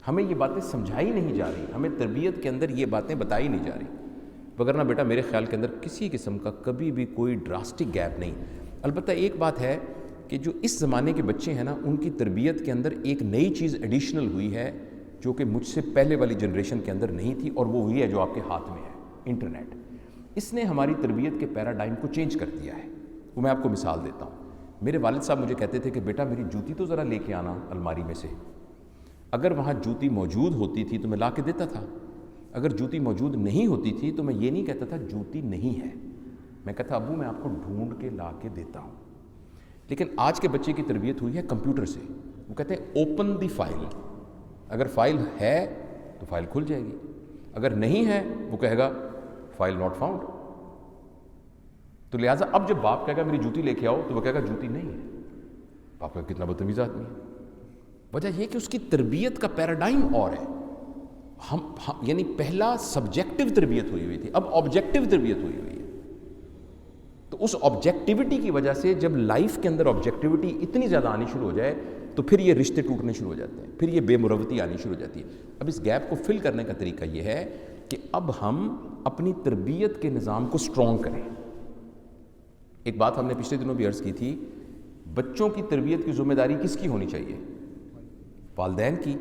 ہمیں یہ باتیں سمجھائی نہیں جا رہی, ہمیں تربیت کے اندر یہ باتیں بتائی نہیں جا رہی. وگرنہ بیٹا میرے خیال کے اندر کسی قسم کا کبھی بھی کوئی ڈراسٹک گیپ نہیں. البتہ ایک بات ہے کہ جو اس زمانے کے بچے ہیں نا, ان کی تربیت کے اندر ایک نئی چیز ایڈیشنل ہوئی ہے جو کہ مجھ سے پہلے والی جنریشن کے اندر نہیں تھی, اور وہ ہوئی ہے جو آپ کے ہاتھ میں ہے, انٹرنیٹ. اس نے ہماری تربیت کے پیراڈائم کو چینج کر دیا ہے. وہ میں آپ کو مثال دیتا ہوں. میرے والد صاحب مجھے کہتے تھے کہ بیٹا میری جوتی تو ذرا لے کے آنا الماری میں سے. اگر وہاں جوتی موجود ہوتی تھی تو میں لا کے دیتا تھا, اگر جوتی موجود نہیں ہوتی تھی تو میں یہ نہیں کہتا تھا جوتی نہیں ہے, میں کہتا ابو میں آپ کو ڈھونڈ کے لا کے دیتا ہوں. لیکن آج کے بچے کی تربیت ہوئی ہے کمپیوٹر سے. وہ کہتے ہیں اوپن دی فائل, اگر فائل ہے تو فائل کھل جائے گی, اگر نہیں ہے وہ کہے گا فائل ناٹ فاؤنڈ. تو لہٰذا اب جب باپ کہے گا میری جوتی لے کے آؤ تو وہ کہے گا جوتی نہیں ہے. باپ کا کتنا بدتمیز آدمی ہے. وجہ یہ کہ اس کی تربیت کا پیراڈائم اور ہے. ہم یعنی پہلا سبجیکٹو تربیت ہوئی تھی, اب آبجیکٹو تربیت ہوئی ہے. تو اس آبجیکٹیوٹی کی وجہ سے جب لائف کے اندر آبجیکٹیوٹی اتنی زیادہ آنی شروع ہو جائے تو پھر یہ رشتے ٹوٹنے شروع ہو جاتے ہیں, پھر یہ بے مروتی آنی شروع ہو جاتی ہے. اب اس گیپ کو فل کرنے کا طریقہ یہ ہے کہ اب ہم اپنی تربیت کے نظام کو سٹرونگ کریں. ایک بات ہم نے پچھلے دنوں بھی عرض کی تھی, بچوں کی تربیت کی ذمہ داری کس کی ہونی چاہیے؟ والدین کی.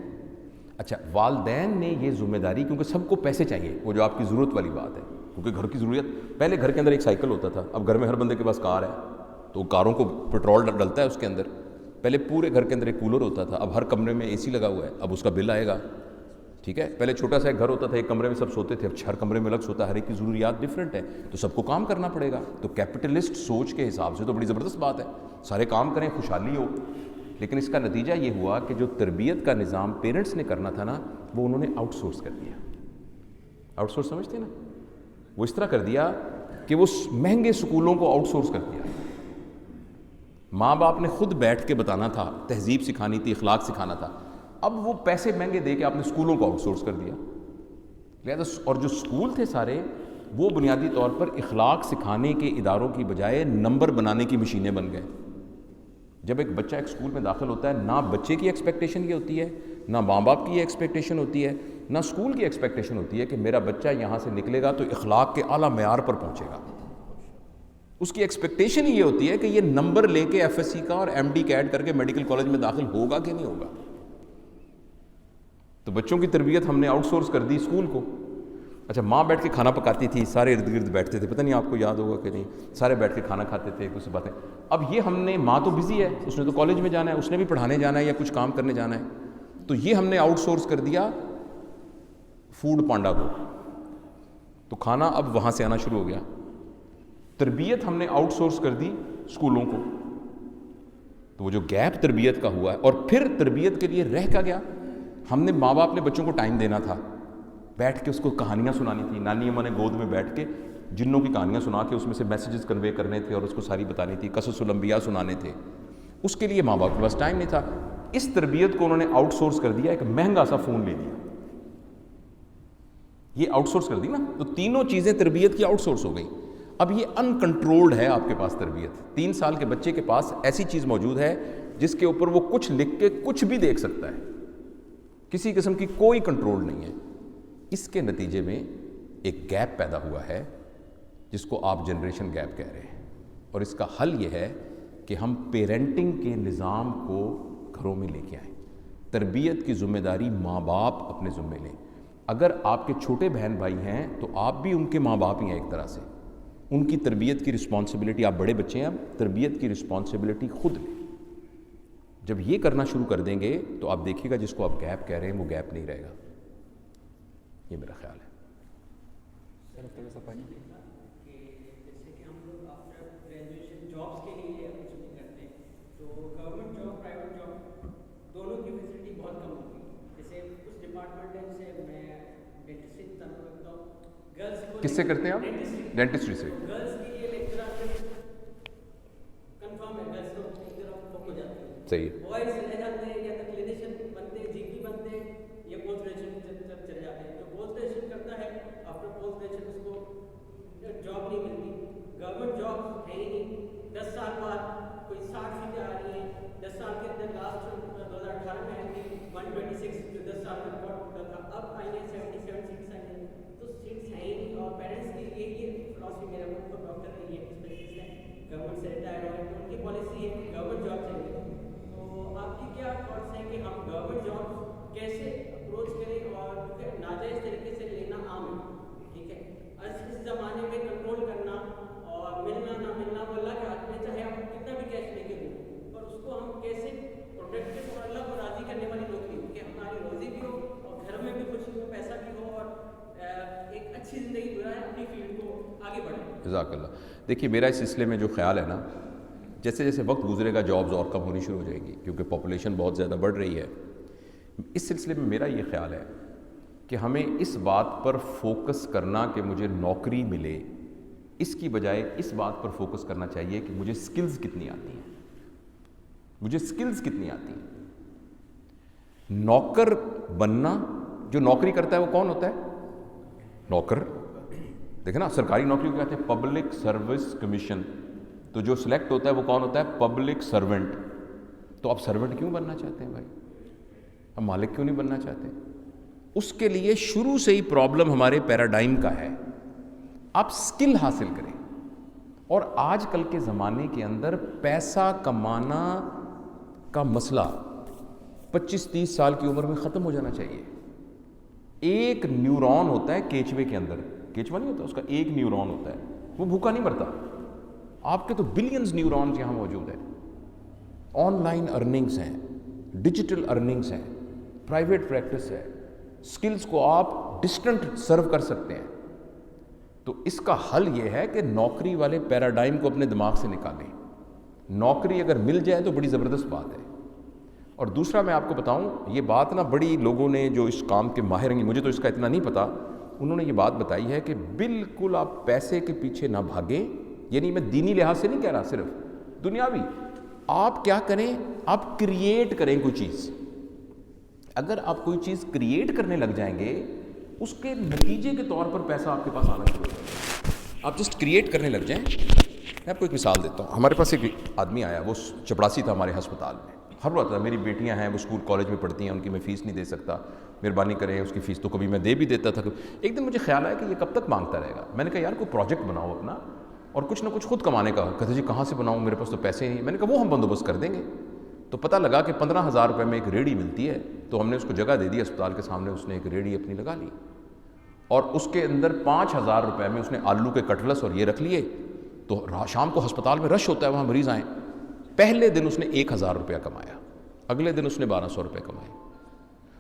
اچھا, والدین نے یہ ذمہ داری, کیونکہ سب کو پیسے چاہیے, وہ جو آپ کی ضرورت والی بات ہے, کیونکہ گھر کی ضرورت, پہلے گھر کے اندر ایک سائیکل ہوتا تھا, اب گھر میں ہر بندے کے پاس کار ہے تو کاروں کو پیٹرول ڈلتا ہے اس کے اندر. پہلے پورے گھر کے اندر ایک کولر ہوتا تھا, اب ہر کمرے میں اے سی لگا ہوا ہے, اب اس کا بل آئے گا. ٹھیک ہے, پہلے چھوٹا سا ایک گھر ہوتا تھا, ایک کمرے میں سب سوتے تھے, اب ہر کمرے میں الگ سوتا ہے, ہر ایک کی ضروریات ڈفرینٹ ہے, تو سب کو کام کرنا پڑے گا. تو کیپٹلسٹ سوچ کے حساب سے تو بڑی زبردست بات ہے, سارے کام کریں خوشحالی ہو. لیکن اس کا نتیجہ یہ ہوا کہ جو تربیت کا نظام پیرنٹس نے کرنا تھا نا, وہ انہوں نے آؤٹ سورس کر دیا. آؤٹ سورس سمجھتے ہیں نا, وہ اس طرح کر دیا کہ وہ مہنگے سکولوں کو آؤٹ سورس کر دیا. ماں باپ نے خود بیٹھ کے بتانا تھا, تہذیب سکھانی تھی, اخلاق سکھانا تھا, اب وہ پیسے مہنگے دے کے آپ نے سکولوں کو آؤٹ سورس کر دیا. لہذا اور جو سکول تھے سارے, وہ بنیادی طور پر اخلاق سکھانے کے اداروں کی بجائے نمبر بنانے کی مشینیں بن گئے. جب ایک بچہ ایک سکول میں داخل ہوتا ہے, نہ بچے کی ایکسپیکٹیشن یہ ہوتی ہے, نہ ماں باپ کی یہ ایکسپیکٹیشن ہوتی ہے, نہ اسکول کی ایکسپیکٹیشن ہوتی ہے کہ میرا بچہ یہاں سے نکلے گا تو اخلاق کے اعلیٰ معیار پر پہنچے گا. اس کی ایکسپیکٹیشن یہ ہوتی ہے کہ یہ نمبر لے کے ایف ایس سی کا اور ایم ڈی کیٹ کر کے میڈیکل کالج میں داخل ہوگا کہ نہیں ہوگا. تو بچوں کی تربیت ہم نے آؤٹ سورس کر دی اسکول کو. اچھا, ماں بیٹھ کے کھانا پکاتی تھی, سارے ارد گرد بیٹھتے تھے, پتہ نہیں آپ کو یاد ہوگا کہ نہیں, سارے بیٹھ کے کھانا کھاتے تھے, کچھ باتیں. اب یہ ہم نے, ماں تو بزی ہے, اس نے تو کالج میں جانا ہے, اس نے بھی پڑھانے جانا ہے یا کچھ کام کرنے جانا ہے, تو یہ ہم نے آؤٹ سورس کر دیا فوڈ پانڈا کو. تو کھانا اب وہاں سے آنا شروع ہو گیا. تربیت ہم نے آؤٹ سورس کر دی اسکولوں کو. تو وہ جو گیپ تربیت کا ہوا ہے, اور پھر تربیت کے لیے رہ کا گیا, ہم نے ماں باپ نے بچوں کو ٹائم دینا تھا, بیٹھ کے اس کو کہانیاں سنانی تھی. نانی اماں نے گود میں بیٹھ کے جنوں کی کہانیاں سنا کے اس میں سے میسیجز کنوے کرنے تھے اور اس کو ساری بتانی تھی, قصص الانبیاء سنانے تھے. اس کے لیے ماں باپ کے پاس ٹائم نہیں تھا. اس تربیت کو انہوں نے آؤٹ سورس کر دیا, ایک مہنگا سا فون لے لیا, یہ آؤٹ سورس کر دی نا. تو تینوں چیزیں تربیت کی آؤٹ سورس ہو گئی. اب یہ ان کنٹرولڈ ہے آپ کے پاس تربیت. 3 سال کے بچے کے پاس ایسی چیز موجود ہے جس کے اوپر وہ کچھ لکھ کے کچھ بھی دیکھ سکتا ہے, کسی قسم کی کوئی کنٹرول نہیں ہے. اس کے نتیجے میں ایک گیپ پیدا ہوا ہے جس کو آپ جنریشن گیپ کہہ رہے ہیں. اور اس کا حل یہ ہے کہ ہم پیرنٹنگ کے نظام کو گھروں میں لے کے آئیں. تربیت کی ذمہ داری ماں باپ اپنے ذمے لیں. اگر آپ کے چھوٹے بہن بھائی ہیں تو آپ بھی ان کے ماں باپ ہی ہیں ایک طرح سے. ان کی تربیت کی رسپانسبلٹی, آپ بڑے بچے ہیں, اب تربیت کی رسپانسبلٹی خود لیں. جب یہ کرنا شروع کر دیں گے تو آپ دیکھیے گا جس کو آپ گیپ کہہ رہے ہیں وہ گیپ نہیں رہے گا. یہ میرا خیال ہے. سر تھوڑا سا پانی. کہ جیسے کہ ہم لوگ آفٹر گریجویشن جابس کے لیے کچھ نہیں کرتے, تو گورنمنٹ جاب پرائیویٹ جاب دونوں کی فیسلٹی بہت کم ہوتی ہے. جیسے کچھ ڈپارٹمنٹ ہے, جیسے میں ڈینٹسٹری کی تعلق رکھتا ہوں, گرلس کو کس سے کرتے ہیں آپ؟ ڈینٹسٹری سے. گرلس کے لیے لیکچرر کنفرم ہے, گرلس تو ایک طرف بک ہو جاتی ہے. صحیح. بوائز رہ جاتے ہیں یا تو کلینیشین بنتے ہیں, جی پی بنتے ہیں, یا پوسٹ گریجویشن چلے جاتے ہیں. جو پوسٹ گریجویشن کرتا ہے آفٹر پوسٹ گریجویشن اس کو جاب نہیں ملتی. گورنمنٹ جاب ہے ہی نہیں. 10 سال بعد کوئی 60 آ رہی ہیں, 10 سال کے اندر لاسٹ 2018 میں آئی تھی 126 جو 10 سال میں ریکارڈ ہوتا تھا, اب آئی ہیں 77 سیٹس آئی ہیں. تو سیٹس ہیں ہی نہیں, اور پیرنٹس کی یہ فلاسفی, میرا خود کو ڈاکٹر ہے, یہ اسپیشلسٹ ہے, گورنمنٹ سے ریٹائر ہوئے, تو ان کی پالیسی ہے کہ گورنمنٹ جاب چاہیے. تو آپ کی کیا تھاٹس ہیں کہ ہم گورنمنٹ جاب کیسے اپروچ کریں, اور کیونکہ ناجائز طریقے سے لینا عام ہے, ٹھیک ہے, اس زمانے میں کنٹرول کرنا اور ملنا نہ ملنا وہ اللہ کے ہاتھ میں, چاہے آپ کتنا بھی کیش لے کے دیں, اور اس کو ہم کیسے پروٹیکٹ اور اللہ کو راضی کرنے والی نوکری ہو کہ ہماری روزی بھی ہو اور گھر میں بھی خوشی ہو, پیسہ بھی ہو, اور ایک اچھی زندگی گزاریں, اپنی فیلڈ کو آگے بڑھیں. جزاک اللہ. دیکھیے میرا اس سلسلے میں جو خیال ہے نا, جیسے جیسے وقت گزرے گا جابز اور کم ہونی شروع ہو جائیں گی کیونکہ پاپولیشن بہت زیادہ بڑھ رہی ہے. اس سلسلے میں میرا یہ خیال ہے کہ ہمیں اس بات پر فوکس کرنا کہ مجھے نوکری ملے, اس کی بجائے اس بات پر فوکس کرنا چاہیے کہ مجھے سکلز کتنی آتی ہیں, مجھے سکلز کتنی آتی ہیں. نوکر بننا, جو نوکری کرتا ہے وہ کون ہوتا ہے؟ نوکر. دیکھیں نا سرکاری نوکری کو کہتے ہیں پبلک سروس کمیشن, تو جو سلیکٹ ہوتا ہے وہ کون ہوتا ہے؟ Public servant. تو آپ سرونٹ کیوں بننا چاہتے ہیں بھائی؟ آپ مالک کیوں نہیں بننا چاہتے؟ اس کے لیے شروع سے ہی پرابلم ہمارے پیراڈائم کا ہے. آپ سکل حاصل کریں, اور آج کل کے زمانے کے اندر پیسہ کمانا کا مسئلہ 25-30 سال کی عمر میں ختم ہو جانا چاہیے. ایک نیورون ہوتا ہے کیچوے کے اندر, کیچوا نہیں ہوتا, اس کا ایک نیورون ہوتا ہے, وہ بھوکا نہیں مرتا. آپ کے تو بلینز نیورونز یہاں موجود ہیں. آن لائن ارننگز ہیں, ڈیجیٹل ارننگز ہیں, پرائیویٹ پریکٹس ہے, سکلز کو آپ ڈسٹنٹ سرو کر سکتے ہیں. تو اس کا حل یہ ہے کہ نوکری والے پیراڈائم کو اپنے دماغ سے نکالیں. نوکری اگر مل جائے تو بڑی زبردست بات ہے. اور دوسرا میں آپ کو بتاؤں, یہ بات نا بڑی لوگوں نے جو اس کام کے ماہر ہیں, مجھے تو اس کا اتنا نہیں پتا, انہوں نے یہ بات بتائی ہے کہ بالکل آپ پیسے کے پیچھے نہ بھاگیں. یعنی میں دینی لحاظ سے نہیں کہہ رہا, صرف دنیاوی. آپ کیا کریں, آپ کریٹ کریں کوئی چیز. اگر آپ کوئی چیز کریٹ کرنے لگ جائیں گے, اس کے نتیجے کے طور پر پیسہ آپ کے پاس آنا شروع ہو جائے گا. آپ جسٹ کریٹ کرنے لگ جائیں. میں آپ کو ایک مثال دیتا ہوں. ہمارے پاس ایک آدمی آیا, وہ چپڑاسی تھا ہمارے ہسپتال میں. ہر وقت میری بیٹیاں ہیں, وہ اسکول کالج میں پڑھتی ہیں, ان کی میں فیس نہیں دے سکتا, مہربانی کریں اس کی فیس. تو کبھی میں دے بھی دیتا تھا. ایک دن مجھے خیال آیا کہ یہ کب تک مانگتا رہے گا. میں نے کہا یار کوئی پروجیکٹ بناؤ اپنا, اور کچھ نہ کچھ خود کمانے کا. کہتے جی کہاں سے بناؤں, میرے پاس تو پیسے نہیں. میں نے کہا وہ ہم بندوبست کر دیں گے. تو پتہ لگا کہ 15,000 روپے میں ایک ریڑھی ملتی ہے. تو ہم نے اس کو جگہ دے دی اسپتال کے سامنے, اس نے ایک ریڑھی اپنی لگا لی, اور اس کے اندر 5,000 روپے میں اس نے آلو کے کٹلس اور یہ رکھ لیے. تو شام کو ہسپتال میں رش ہوتا ہے, وہاں مریض آئیں. پہلے دن اس نے 1,000 روپیہ کمایا, اگلے دن اس نے 1,200 روپے کمائے.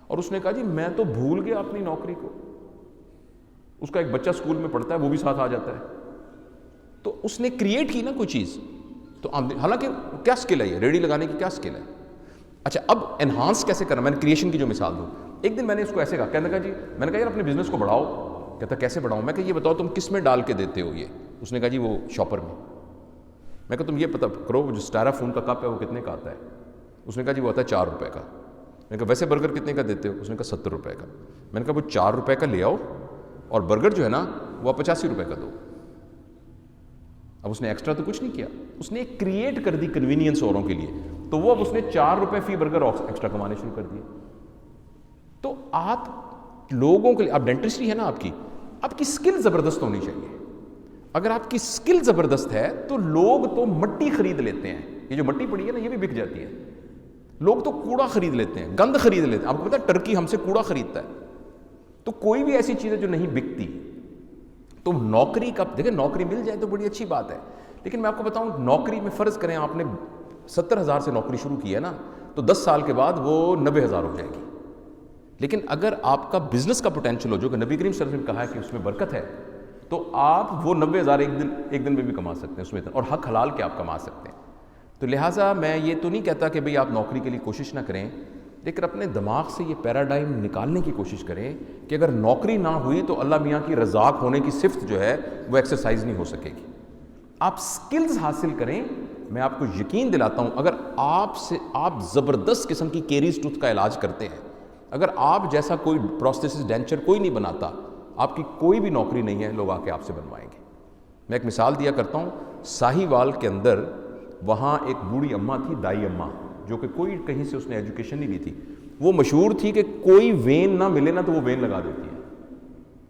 اور اس نے کہا جی میں تو بھول گیا اپنی نوکری کو. اس کا ایک بچہ اسکول میں پڑھتا ہے, وہ بھی ساتھ آ جاتا ہے. تو اس نے کریٹ کی نا کوئی چیز. تو حالانکہ کیا سکل ہے, یہ ریڑھی لگانے کی کیا سکل ہے. اچھا اب انہانس کیسے کرنا, میں نے کریشن کی جو مثال دوں. ایک دن میں نے اس کو ایسے کہا, کہنے لگا جی, میں نے کہا یار اپنے بزنس کو بڑھاؤ. کہتا کیسے بڑھاؤں. میں کہ یہ بتاؤ تم کس میں ڈال کے دیتے ہو یہ. اس نے کہا جی وہ شاپر میں. میں کہا تم یہ پتہ کرو جو اسٹائرا فون کا کپ ہے وہ کتنے کا آتا ہے. اس نے کہا جی وہ آتا ہے 4 روپے کا. میں نے کہا ویسے برگر کتنے کا دیتے ہو. اس نے کہا 70 روپے کا. میں نے کہا وہ 4 روپے کا لے آؤ, اور برگر جو ہے نا وہ 85 روپے کا دو. اب اس نے ایکسٹرا تو کچھ نہیں کیا, اس نے کریٹ کر دی کنوینئنس اوروں کے لیے. تو وہ اب اس نے 4 روپے فی برگر ایکسٹرا کمانے شروع کر دیے. تو آپ لوگوں کے لیے, آپ ڈینٹسٹری ہے نا آپ کی سکل زبردست ہونی چاہیے. اگر آپ کی سکل زبردست ہے تو لوگ تو مٹی خرید لیتے ہیں. یہ جو مٹی پڑی ہے نا یہ بھی بک جاتی ہے. لوگ تو کوڑا خرید لیتے ہیں, گند خرید لیتے ہیں. آپ کو پتا ہے ٹرکی ہم سے کوڑا خریدتا ہے. تو کوئی بھی ایسی چیز ہے جو نہیں بکتی. تو نوکری کا دیکھیں, نوکری مل جائے تو بڑی اچھی بات ہے, لیکن میں آپ کو بتاؤں نوکری میں فرض کریں آپ نے 70,000 سے نوکری شروع کی ہے نا, تو 10 سال کے بعد وہ 90,000 ہو جائے گی. لیکن اگر آپ کا بزنس کا پوٹینشیل ہو, جو کہ نبی کریم صلی اللہ علیہ وسلم نے کہا ہے کہ اس میں برکت ہے, تو آپ وہ 90,000 ایک دن میں بھی کما سکتے ہیں اس میں, اور حق حلال کے آپ کما سکتے ہیں. تو لہٰذا میں یہ تو نہیں کہتا کہ بھئی آپ نوکری کے لیے کوشش نہ کریں, لیکن اپنے دماغ سے یہ پیراڈائم نکالنے کی کوشش کریں کہ اگر نوکری نہ ہوئی تو اللہ میاں کی رزاق ہونے کی صفت جو ہے وہ ایکسرسائز نہیں ہو سکے گی. آپ سکلز حاصل کریں. میں آپ کو یقین دلاتا ہوں, اگر آپ زبردست قسم کی کیریز ٹوتھ کا علاج کرتے ہیں, اگر آپ جیسا کوئی پروستھیسس ڈینچر کوئی نہیں بناتا, آپ کی کوئی بھی نوکری نہیں ہے, لوگ آ کے آپ سے بنوائیں گے. میں ایک مثال دیا کرتا ہوں, ساہیوال کے اندر وہاں ایک بوڑھی اماں تھی, دائی اماں, جو کہ کوئی کہیں سے اس نے ایجوکیشن نہیں لی تھی. وہ مشہور تھی کہ کوئی وین نہ ملے نا تو وہ وین لگا دیتی ہے.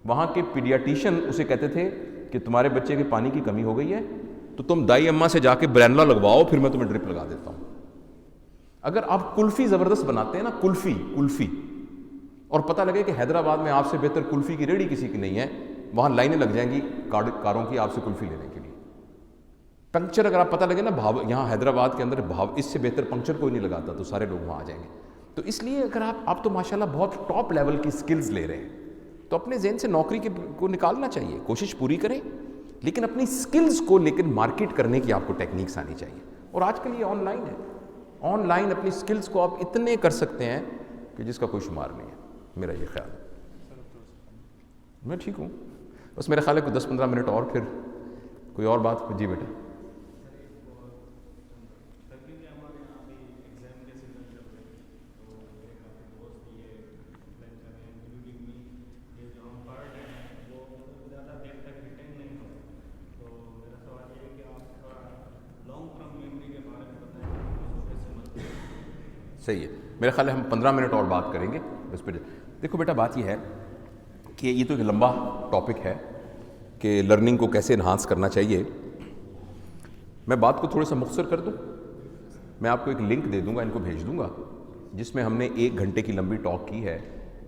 وہاں کے پیڈیاٹیشین اسے کہتے تھے کہ تمہارے بچے کے پانی کی کمی ہو گئی ہے تو تم دائی اماں سے جا کے برینلا لگواؤ, پھر میں تمہیں ڈرپ لگا دیتا ہوں. اگر آپ کلفی زبردست بناتے ہیں نا, کلفی, اور پتہ لگے کہ حیدرآباد میں آپ سے بہتر کلفی کی ریڑھی کسی کی نہیں ہے, وہاں لائنیں لگ جائیں گی کاروں کی آپ سے کلفی لینے کے لیے. پنکچر اگر آپ پتہ لگے نا, یہاں حیدرآباد کے اندر اس سے بہتر پنکچر کوئی نہیں لگاتا, تو سارے لوگ وہاں آ جائیں گے. تو اس لیے اگر آپ تو ماشاءاللہ بہت ٹاپ لیول کی سکلز لے رہے ہیں, تو اپنے ذہن سے نوکری کو نکالنا چاہیے, کوشش پوری کریں, لیکن اپنی سکلز کو مارکیٹ کرنے کی آپ کو ٹیکنیکس آنی چاہیے. اور آج کل یہ آن لائن ہے, آن لائن اپنی سکلز کو آپ اتنے کر سکتے ہیں کہ جس کا کوئی شمار نہیں ہے. میرا یہ خیال ہے. میں ٹھیک ہوں, بس میرا خیال ہے کوئی 10-15 منٹ اور, پھر کوئی اور بات. جی بیٹا. صحیح ہے, میرا خیال ہے ہم 15 منٹ اور بات کریں گے اس پہ. دیکھو بیٹا, بات یہ ہے کہ یہ تو ایک لمبا ٹاپک ہے کہ لرننگ کو کیسے انہانس کرنا چاہیے. میں بات کو تھوڑا سا مختصر کر دوں. میں آپ کو ایک لنک دے دوں گا, ان کو بھیج دوں گا, جس میں ہم نے 1 گھنٹے کی لمبی ٹاک کی ہے,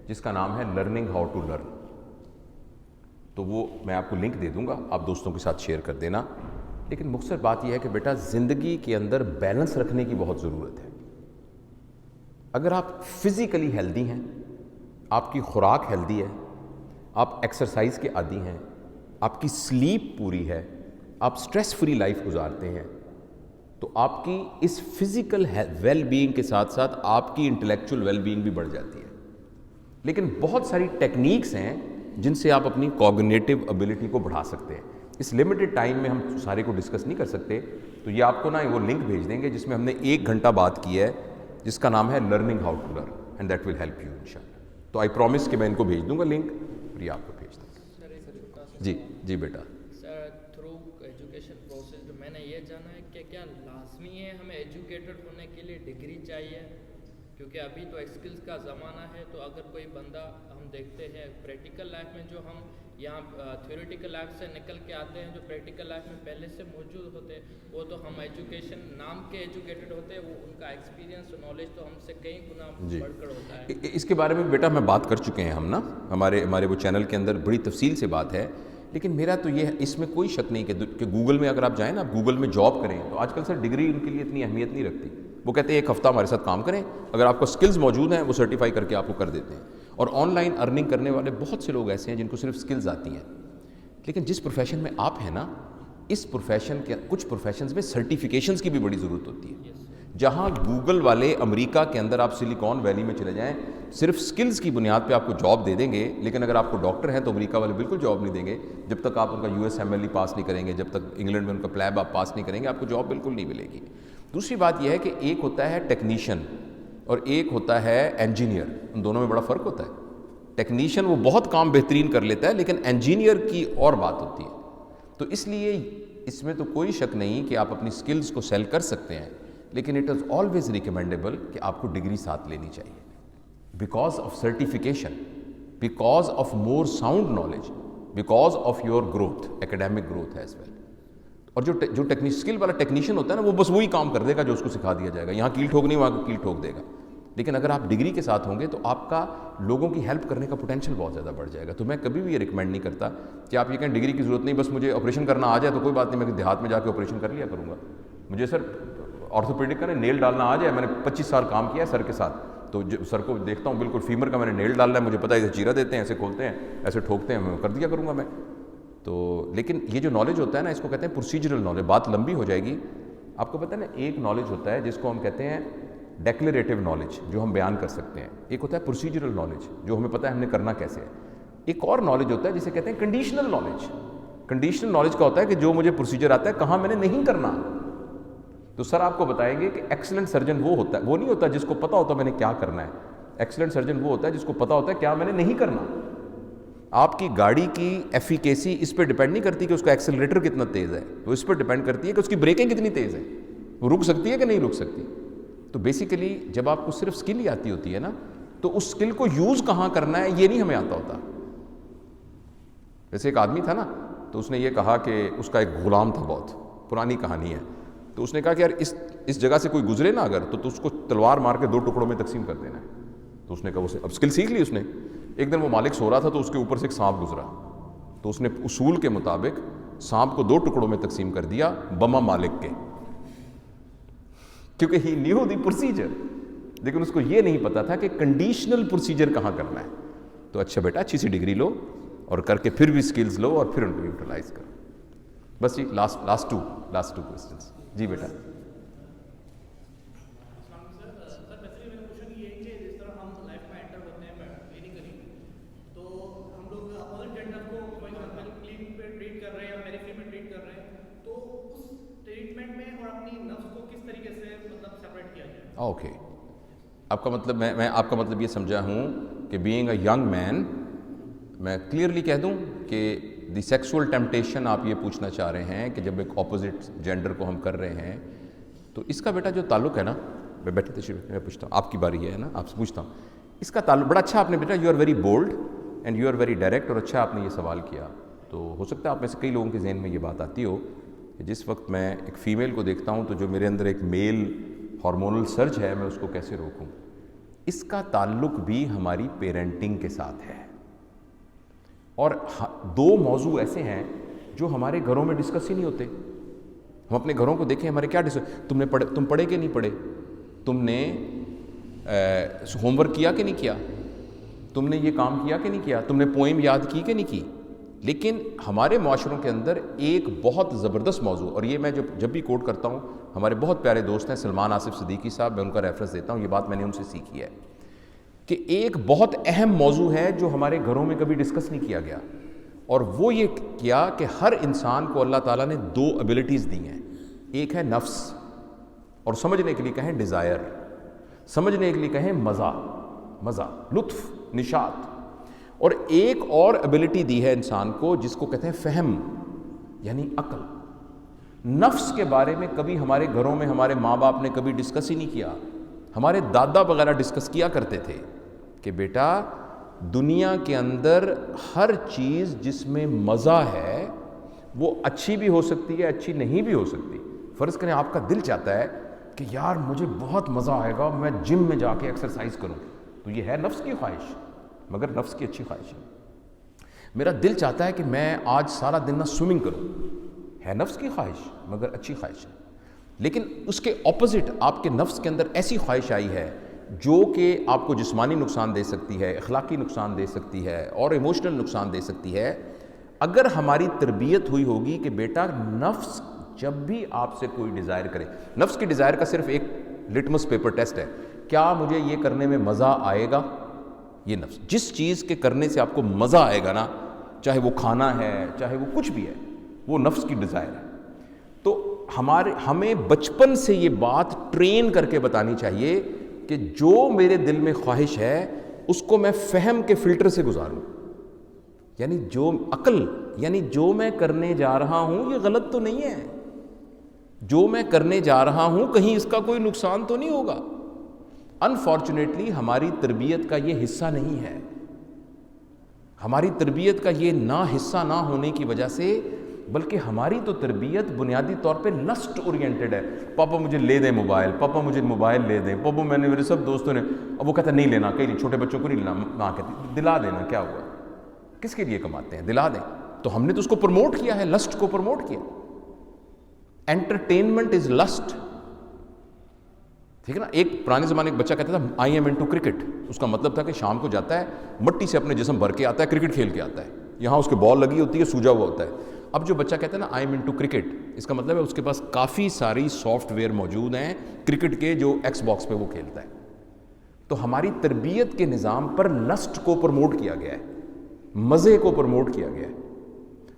جس کا نام ہے لرننگ ہاؤ ٹو لرن. تو وہ میں آپ کو لنک دے دوں گا, آپ دوستوں کے ساتھ شیئر کر دینا. لیکن مختصر بات یہ ہے کہ بیٹا, زندگی کے اندر بیلنس رکھنے کی بہت ضرورت ہے. اگر آپ فزیکلی ہیلدی ہیں, آپ کی خوراک ہیلدی ہے, آپ ایکسرسائز کے عادی ہیں, آپ کی سلیپ پوری ہے, آپ سٹریس فری لائف گزارتے ہیں, تو آپ کی اس فزیکل ویل بینگ کے ساتھ ساتھ آپ کی انٹلیکچوئل ویل بینگ بھی بڑھ جاتی ہے. لیکن بہت ساری ٹیکنیکس ہیں جن سے آپ اپنی کوگنیٹو ابیلٹی کو بڑھا سکتے ہیں. اس لمیٹڈ ٹائم میں ہم سارے کو ڈسکس نہیں کر سکتے, تو یہ آپ کو نا وہ لنک بھیج دیں گے جس میں ہم نے 1 گھنٹہ بات کی ہے, جس کا نام ہے learning how to learn, and that will help you انشاءاللہ. تو آئی پرومس کہ میں ان کو بھیج دوں گا لنک, اور یہ آپ کو بھیج دوں گا. جی بیٹا. سر, تھرو ایجوکیشن پروسیس میں نے یہ جانا ہے کہ کیا لازمی ہے ہمیں ایجوکیٹڈ ہونے کے لیے ڈگری چاہیے؟ کیونکہ ابھی تو اسکلز کا زمانہ ہے, تو اگر کوئی بندہ, ہم دیکھتے ہیں پریکٹیکل لائف میں جو ہم یہاں تھیوریٹیکل لائف سے نکل کے آتے ہیں, جو پریکٹیکل لائف میں پہلے سے موجود ہوتے ہیں, وہ تو ہم ایجوکیشن نام کے ایجوکیٹڈ ہوتے ہیں, وہ ان کا ایکسپیرینس نالج تو ہم سے کئی گنا بڑھ کر ہوتا ہے. اس کے بارے میں بیٹا میں بات کر چکے ہیں ہم نا, ہمارے وہ چینل کے اندر بڑی تفصیل سے بات ہے. لیکن میرا تو یہ اس میں کوئی شک نہیں کہ گوگل میں اگر آپ جائیں نا, آپ گوگل میں جاب کریں, تو آج کل سر ڈگری ان کے لیے اتنی اہمیت نہیں رکھتی. وہ کہتے ہیں 1 ہفتہ ہمارے ساتھ کام کریں, اگر آپ کو سکلز موجود ہیں وہ سرٹیفائی کر کے آپ کو کر دیتے ہیں. اور آن لائن ارننگ کرنے والے بہت سے لوگ ایسے ہیں جن کو صرف سکلز آتی ہیں. لیکن جس پروفیشن میں آپ ہیں نا, اس پروفیشن کے کچھ پروفیشنز میں سرٹیفیکیشنز کی بھی بڑی ضرورت ہوتی ہے. جہاں گوگل والے امریکہ کے اندر, آپ سلیکون ویلی میں چلے جائیں, صرف سکلز کی بنیاد پہ آپ کو جاب دے دیں گے. لیکن اگر آپ کو ڈاکٹر ہیں تو امریکہ والے بالکل جاب نہیں دیں گے جب تک آپ ان کا USMLE پاس نہیں کریں گے, جب تک انگلینڈ میں ان کا پلیب آپ پاس نہیں کریں گے, آپ کو جاب بالکل نہیں ملے گی. دوسری بات یہ ہے کہ ایک ہوتا ہے ٹیکنیشین اور ایک ہوتا ہے انجینئر, ان دونوں میں بڑا فرق ہوتا ہے. ٹیکنیشین وہ بہت کام بہترین کر لیتا ہے, لیکن انجینئر کی اور بات ہوتی ہے. تو اس لیے اس میں تو کوئی شک نہیں کہ آپ اپنی سکلز کو سیل کر سکتے ہیں, لیکن اٹ از آلویز ریکمینڈیبل کہ آپ کو ڈگری ساتھ لینی چاہیے, because of certification, because of more sound knowledge, because of your growth, academic growth as well. اور جو اسکل والا ٹیکنیشین ہوتا ہے نا, وہ بس وہی کام کر دے گا جو اس کو سکھا دیا جائے گا. یہاں کیل ٹھوک نہیں, وہاں کو کیل ٹھوک دے گا. لیکن اگر آپ ڈگری کے ساتھ ہوں گے تو آپ کا لوگوں کی ہیلپ کرنے کا پوٹینشیل بہت زیادہ بڑھ جائے گا. تو میں کبھی بھی یہ ریکمینڈ نہیں کرتا کہ آپ یہ کہیں ڈگری کی ضرورت نہیں, بس مجھے آپریشن کرنا آ جائے تو کوئی بات نہیں, میں دیہات میں جا کے آپریشن کر لیا کروں گا. مجھے سر آرتھوپیڈک کا نیل ڈالنا آ جائے, میں نے 25 سال کام کیا ہے سر کے ساتھ, تو سر کو دیکھتا ہوں بالکل فیمر کا میں نے نیل ڈالنا ہے, مجھے پتہ ہے ایسے چیرا دیتے ہیں, ایسے کھولتے ہیں, ایسے ٹھوکتے ہیں, میں کر دیا کروں گا میں. تو لیکن یہ جو نالج ہوتا ہے نا, اس کو کہتے ہیں پروسیجرل نالج. بات لمبی ہو جائے گی. آپ کو پتہ ہے نا, ایک نالج ہوتا ہے جس کو ہم کہتے ہیں ڈیکلیریٹو نالج, جو ہم بیان کر سکتے ہیں. ایک ہوتا ہے پروسیجرل نالج, جو ہمیں پتہ ہے ہم نے کرنا کیسے ہے. ایک اور نالج ہوتا ہے جسے کہتے ہیں کنڈیشنل نالج. کنڈیشنل نالج کا ہوتا ہے کہ جو مجھے پروسیجر آتا ہے کہاں میں نے نہیں کرنا. تو سر آپ کو بتائیں گے کہ ایکسلنٹ سرجن وہ ہوتا ہے, وہ نہیں ہوتا جس کو پتہ ہوتا میں نے کیا کرنا ہے. ایکسلنٹ سرجن وہ ہوتا ہے جس کو پتہ ہوتا ہے کیا میں نے نہیں کرنا. آپ کی گاڑی کی ایفیکیسی اس پہ ڈیپینڈ نہیں کرتی کہ اس کا ایکسلریٹر کتنا تیز ہے, وہ اس پہ ڈیپینڈ کرتی ہے کہ اس کی بریکنگ کتنی تیز ہے, وہ رک سکتی ہے کہ نہیں رک سکتی. تو بیسیکلی جب آپ کو صرف اسکل ہی آتی ہوتی ہے نا, تو اس اسکل کو یوز کہاں کرنا ہے یہ نہیں ہمیں آتا ہوتا. جیسے ایک آدمی تھا نا, تو اس نے یہ کہا کہ اس کا ایک غلام تھا, بہت پرانی کہانی ہے. تو اس نے کہا کہ یار اس جگہ سے کوئی گزرے نا اگر, تو اس کو تلوار مار کے 2 ٹکڑوں میں تقسیم کر دینا ہے. تو اس نے کہا اسے اب اسکل سیکھ لی اس نے. ایک دن وہ مالک سو رہا تھا, تو اس کے اوپر سے ایک سانپ گزرا, تو اس نے اصول کے مطابق سانپ کو 2 ٹکڑوں میں تقسیم کر دیا بما مالک کے, کیونکہ ہی نیو دی پروسیجر. لیکن اس کو یہ نہیں پتا تھا کہ کنڈیشنل پروسیجر کہاں کرنا ہے. تو اچھا بیٹا اچھی سی ڈگری لو اور کر کے پھر بھی اسکلز لو اور پھر ان کو یوٹیلائز کرو. بس جی لاسٹ ٹو کوسچنس. جی بیٹا. سر بیسیکلی میرا کوشچن یہ ہے کہ جس طرح ہم لائف میں انٹر ہوتے ہیں کلینکلی, تو ہم لوگ اپوزٹ جینڈر کو فار ایگزامپل کلینک پہ ٹریٹ کر رہے ہیں یا میریفی میں ٹریٹ کر رہے ہیں, تو اس ٹریٹمنٹ میں اور اپنی نفس کو کس طریقے سے مطلب سیپریٹ کیا جائے. اوکے, آپ کا مطلب میں آپ کا مطلب یہ سمجھا ہوں کہ بینگ اے ینگ مین, میں کلیئرلی کہہ دوں کہ دی سیکسول ٹیمپٹیشن آپ یہ پوچھنا چاہ رہے ہیں کہ جب ایک اپوزٹ جینڈر کو ہم کر رہے ہیں, تو اس کا بیٹا جو تعلق ہے نا, میں بیٹھے تشریف میں پوچھتا ہوں, آپ کی باری ہے نا, آپ سے پوچھتا ہوں. اس کا تعلق بڑا اچھا آپ نے بیٹا, you are very bold and you are very direct, اور اچھا آپ نے یہ سوال کیا. تو ہو سکتا ہے آپ میں سے کئی لوگوں کے ذہن میں یہ بات آتی ہو کہ جس وقت میں ایک فیمیل کو دیکھتا ہوں تو جو میرے اندر ایک میل ہارمونل سرج ہے, میں اس کو کیسے روکوں. اس کا تعلق بھی ہماری پیرنٹنگ کے ساتھ ہے. اور 2 موضوع ایسے ہیں جو ہمارے گھروں میں ڈسکس ہی نہیں ہوتے. ہم اپنے گھروں کو دیکھیں, ہمارے کیا تم پڑھے کہ نہیں پڑھے, تم نے ہوم ورک کیا کہ نہیں کیا, تم نے یہ کام کیا کہ نہیں کیا, تم نے پوئم یاد کی کہ نہیں کی. لیکن ہمارے معاشروں کے اندر ایک بہت زبردست موضوع, اور یہ میں جب بھی کوٹ کرتا ہوں, ہمارے بہت پیارے دوست ہیں سلمان آصف صدیقی صاحب, میں ان کا ریفرنس دیتا ہوں, یہ بات میں نے ان سے سیکھی ہے, کہ ایک بہت اہم موضوع ہے جو ہمارے گھروں میں کبھی ڈسکس نہیں کیا گیا, اور وہ یہ کیا کہ ہر انسان کو اللہ تعالیٰ نے 2 ایبلٹیز دی ہیں. ایک ہے نفس, اور سمجھنے کے لیے کہیں ڈیزائر, سمجھنے کے لیے کہیں مزہ, لطف, نشاط. اور ایک اور ایبلٹی دی ہے انسان کو جس کو کہتے ہیں فہم, یعنی عقل. نفس کے بارے میں کبھی ہمارے گھروں میں ہمارے ماں باپ نے کبھی ڈسکس ہی نہیں کیا. ہمارے دادا وغیرہ ڈسکس کیا کرتے تھے کہ بیٹا دنیا کے اندر ہر چیز جس میں مزہ ہے وہ اچھی بھی ہو سکتی ہے, اچھی نہیں بھی ہو سکتی. فرض کریں آپ کا دل چاہتا ہے کہ یار مجھے بہت مزہ آئے گا, میں جم میں جا کے ایکسرسائز کروں, تو یہ ہے نفس کی خواہش, مگر نفس کی اچھی خواہش ہے. میرا دل چاہتا ہے کہ میں آج سارا دن نہ سوئمنگ کروں, ہے نفس کی خواہش مگر اچھی خواہش ہے. لیکن اس کے اپوزٹ آپ کے نفس کے اندر ایسی خواہش آئی ہے جو کہ آپ کو جسمانی نقصان دے سکتی ہے, اخلاقی نقصان دے سکتی ہے, اور ایموشنل نقصان دے سکتی ہے. اگر ہماری تربیت ہوئی ہوگی کہ بیٹا نفس جب بھی آپ سے کوئی ڈیزائر کرے, نفس کی ڈیزائر کا صرف ایک لٹمس پیپر ٹیسٹ ہے, کیا مجھے یہ کرنے میں مزہ آئے گا. یہ نفس جس چیز کے کرنے سے آپ کو مزہ آئے گا نا, چاہے وہ کھانا ہے چاہے وہ کچھ بھی ہے, وہ نفس کی ڈیزائر ہے. تو ہمیں بچپن سے یہ بات ٹرین کر کے بتانی چاہیے کہ جو میرے دل میں خواہش ہے اس کو میں فہم کے فلٹر سے گزاروں, یعنی جو عقل, یعنی جو میں کرنے جا رہا ہوں یہ غلط تو نہیں ہے, جو میں کرنے جا رہا ہوں کہیں اس کا کوئی نقصان تو نہیں ہوگا. انفارچونیٹلی ہماری تربیت کا یہ حصہ نہیں ہے. ہماری تربیت کا یہ نہ حصہ نہ ہونے کی وجہ سے, بلکہ ہماری تو تربیت بنیادی طور پہ لسٹ اورینٹڈ ہے. پاپا مجھے لے دیں موبائل, پاپا مجھے موبائل لے دیں, پاپا میں نے میرے سب دوستوں نے, اب وہ کہتا نہیں لینا, کہیں نہیں, چھوٹے بچوں کو نہیں لینا, ماں کہتی دلا دینا, کیا ہوا, کس کے لیے کماتے ہیں, دلا دیں. تو ہم نے تو اس کو پروموٹ کیا ہے, لسٹ کو پروموٹ کیا. انٹرٹینمنٹ از لسٹ, ٹھیک ہے نا. ایک پرانے زمانے ایک بچہ کہتا تھا آئی ایم انٹو کرکٹ. اس کا مطلب تھا کہ شام کو جاتا ہے مٹی سے اپنے جسم بھر کے آتا ہے, کرکٹ کھیل کے آتا ہے, یہاں اس کے بال لگی ہوتی ہے, سوجا ہوا ہوتا ہے. اب جو بچہ کہتا ہے نا آئی ایم انٹو کرکٹ, اس کا مطلب ہے اس کے پاس کافی ساری سافٹ ویئر موجود ہیں کرکٹ کے جو ایکس باکس پہ وہ کھیلتا ہے. تو ہماری تربیت کے نظام پر لسٹ کو پروموٹ کیا گیا ہے, مزے کو پروموٹ کیا گیا ہے.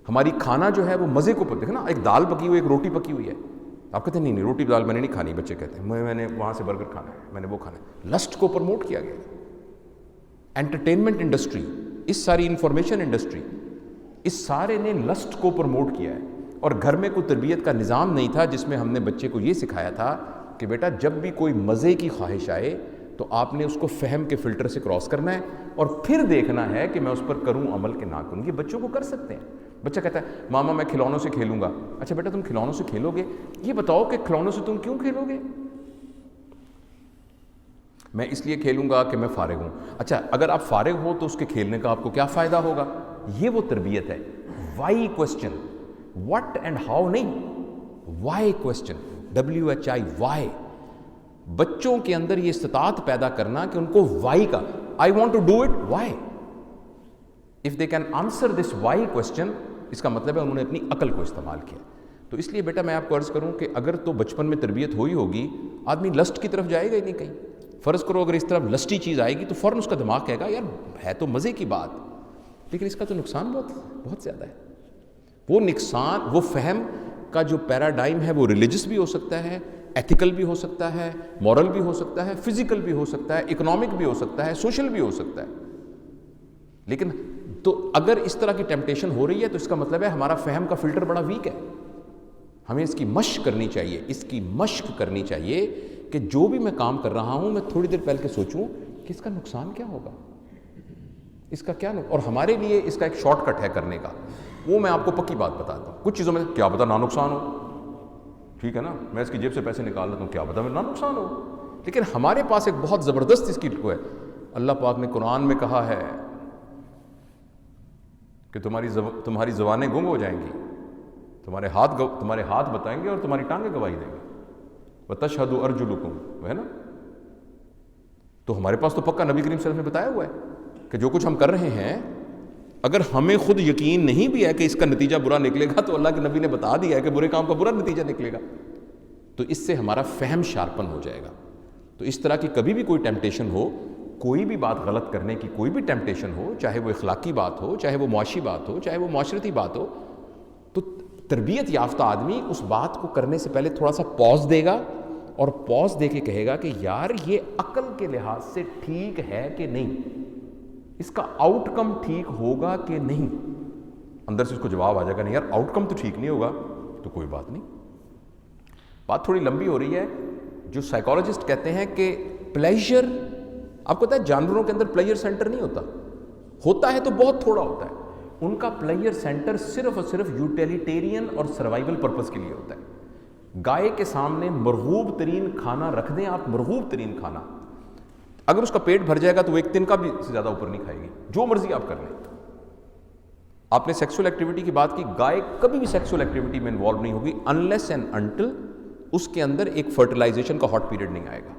ہماری کھانا جو ہے وہ مزے کو دیکھیں نا, ایک دال پکی ہوئی, ایک روٹی پکی ہوئی ہے, آپ کہتے ہیں نہیں روٹی دال میں نے نہیں کھانی, بچے کہتے ہیں میں نے وہاں سے برگر کھانا ہے, میں نے وہ کھانا ہے. لسٹ کو پروموٹ کیا گیا. انٹرٹینمنٹ انڈسٹری, اس ساری انفارمیشن انڈسٹری, اس سارے نے لسٹ کو پروموٹ کیا ہے. اور گھر میں کوئی تربیت کا نظام نہیں تھا جس میں ہم نے بچے کو یہ سکھایا تھا کہ بیٹا جب بھی کوئی مزے کی خواہش آئے تو آپ نے اس کو فہم کے فلٹر سے کراس کرنا ہے اور پھر دیکھنا ہے کہ میں اس پر کروں عمل کہ نہ کروں. یہ بچوں کو کر سکتے ہیں. بچہ کہتا ہے ماما میں کھلونوں سے کھیلوں گا. اچھا بیٹا تم کھلونوں سے کھیلو گے, یہ بتاؤ کہ کھلونوں سے تم کیوں کھیلو گے؟ میں اس لیے کھیلوں گا کہ میں فارغ ہوں. اچھا اگر آپ فارغ ہو تو اس کے کھیلنے کا آپ کو کیا فائدہ ہوگا؟ یہ وہ تربیت ہے. Why question, what and how نہیں, وائی کوشچن, WHI, وائی. بچوں کے اندر یہ استطاعت پیدا کرنا کہ ان کو وائی کا, I want to do it, why. If they can answer this why question, اس کا مطلب ہے انہوں نے اپنی عقل کو استعمال کیا. تو اس لیے بیٹا میں آپ کو عرض کروں کہ اگر تو بچپن میں تربیت ہوئی ہوگی, آدمی لسٹ کی طرف جائے گا ہی نہیں کہیں. فرض کرو اگر اس طرف لسٹی چیز آئے گی تو فوراً اس کا دماغ کہے گا یار ہے تو مزے کی بات, لیکن اس کا تو نقصان بہت زیادہ ہے. وہ نقصان, وہ فہم کا جو پیراڈائم ہے وہ ریلیجس بھی ہو سکتا ہے, ایتھیکل بھی ہو سکتا ہے, مورل بھی ہو سکتا ہے, فزیکل بھی ہو سکتا ہے, اکنامک بھی ہو سکتا ہے, سوشل بھی ہو سکتا ہے. لیکن تو اگر اس طرح کی ٹیمپٹیشن ہو رہی ہے تو اس کا مطلب ہے ہمارا فہم کا فلٹر بڑا ویک ہے. ہمیں اس کی مشق کرنی چاہیے, اس کی مشق کرنی چاہیے کہ جو بھی میں کام کر رہا ہوں میں تھوڑی دیر پہلے کے سوچوں کہ اس کا نقصان کیا ہوگا, اس کا کیا اور ہمارے لیے اس کا ایک شارٹ کٹ ہے کرنے کا. وہ میں آپ کو پکی بات بتاتا ہوں. کچھ چیزوں میں کیا پتہ نہ نقصان ہو, ٹھیک ہے نا, میں اس کی جیب سے پیسے نکال لیتا ہوں, کیا پتہ میں نہ نقصان ہو. لیکن ہمارے پاس ایک بہت زبردست اس کی ٹکو ہے. اللہ پاک نے قرآن میں کہا ہے کہ تمہاری زبانیں گنگ ہو جائیں گی, تمہارے ہاتھ بتائیں گے اور تمہاری ٹانگیں گواہی دیں گے. وَتَشْهَدُ أَرْجُلُكُمْ, وہ ہے نا. تو ہمارے پاس تو پکا نبی کریم صلی اللہ علیہ وسلم نے بتایا ہوا ہے کہ جو کچھ ہم کر رہے ہیں اگر ہمیں خود یقین نہیں بھی ہے کہ اس کا نتیجہ برا نکلے گا تو اللہ کے نبی نے بتا دیا ہے کہ برے کام کا برا نتیجہ نکلے گا. تو اس سے ہمارا فہم شارپن ہو جائے گا. تو اس طرح کی کبھی بھی کوئی ٹیمپٹیشن ہو, کوئی بھی بات غلط کرنے کی کوئی بھی ٹیمپٹیشن ہو, چاہے وہ اخلاقی بات ہو, چاہے وہ معاشی بات ہو, چاہے وہ معاشرتی بات ہو, تو تربیت یافتہ آدمی اس بات کو کرنے سے پہلے تھوڑا سا پاز دے گا اور پاز دے کے کہے گا کہ یار یہ عقل کے لحاظ سے ٹھیک ہے کہ نہیں, اس کا آؤٹ کم ٹھیک ہوگا کہ نہیں. اندر سے اس کو جواب آ جائے گا نہیں یار آؤٹ کم تو ٹھیک نہیں ہوگا, تو کوئی بات نہیں. بات تھوڑی لمبی ہو رہی ہے. جو سائیکالوجسٹ کہتے ہیں کہ پلیجر, آپ کو پتہ ہے جانوروں کے اندر پلیجر سینٹر نہیں ہوتا ہے تو بہت تھوڑا ہوتا ہے. ان کا پلیجر سینٹر صرف اور صرف یوٹیلیٹیرین اور سروائیول پرپس کے لیے ہوتا ہے. گائے کے سامنے مرغوب ترین کھانا رکھ دیں آپ, مرغوب ترین کھانا, اگر اس کا پیٹ بھر جائے گا تو وہ ایک تنکا بھی سے زیادہ اوپر نہیں کھائے گی, جو مرضی آپ کر لیں. آپ نے سیکسول ایکٹیویٹی کی بات کی, گائے کبھی بھی سیکسول ایکٹیویٹی میں انوالو نہیں ہوگی انلیس اینڈ انٹل اس کے اندر ایک فرٹیلائزیشن کا ہاٹ پیریڈ نہیں آئے گا,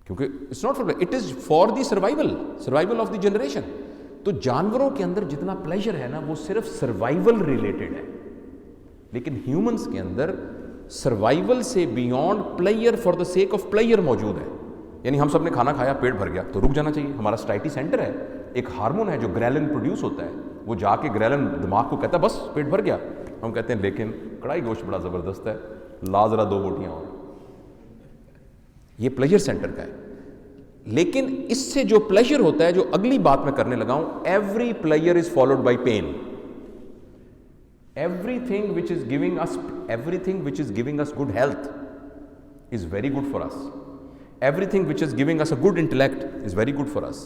کیونکہ it's not for, it is for the survival of the generation. تو جانوروں کے اندر جتنا پلیجر ہے نا وہ صرف سروائیول ریلیٹڈ ہے, لیکن ہیومنس کے اندر سروائیول سے beyond player for the sake of player موجود ہے. یعنی ہم سب نے کھانا کھایا, پیٹ بھر گیا تو رک جانا چاہیے. ہمارا سٹائٹی سینٹر ہے, ایک ہارمون ہے جو گریلن پروڈیوس ہوتا ہے, وہ جا کے گریلن دماغ کو کہتا ہے بس پیٹ بھر گیا. ہم کہتے ہیں لیکن کڑھائی گوشت بڑا زبردست ہے, لا ذرا 2 بوٹیاں اور. یہ پلیجر سینٹر کا ہے. لیکن اس سے جو پلیجر ہوتا ہے, جو اگلی بات میں کرنے لگا ہوں, every player is followed by pain. Everything which is giving us good health is very good for us. Everything which is giving us a good intellect is very good for us.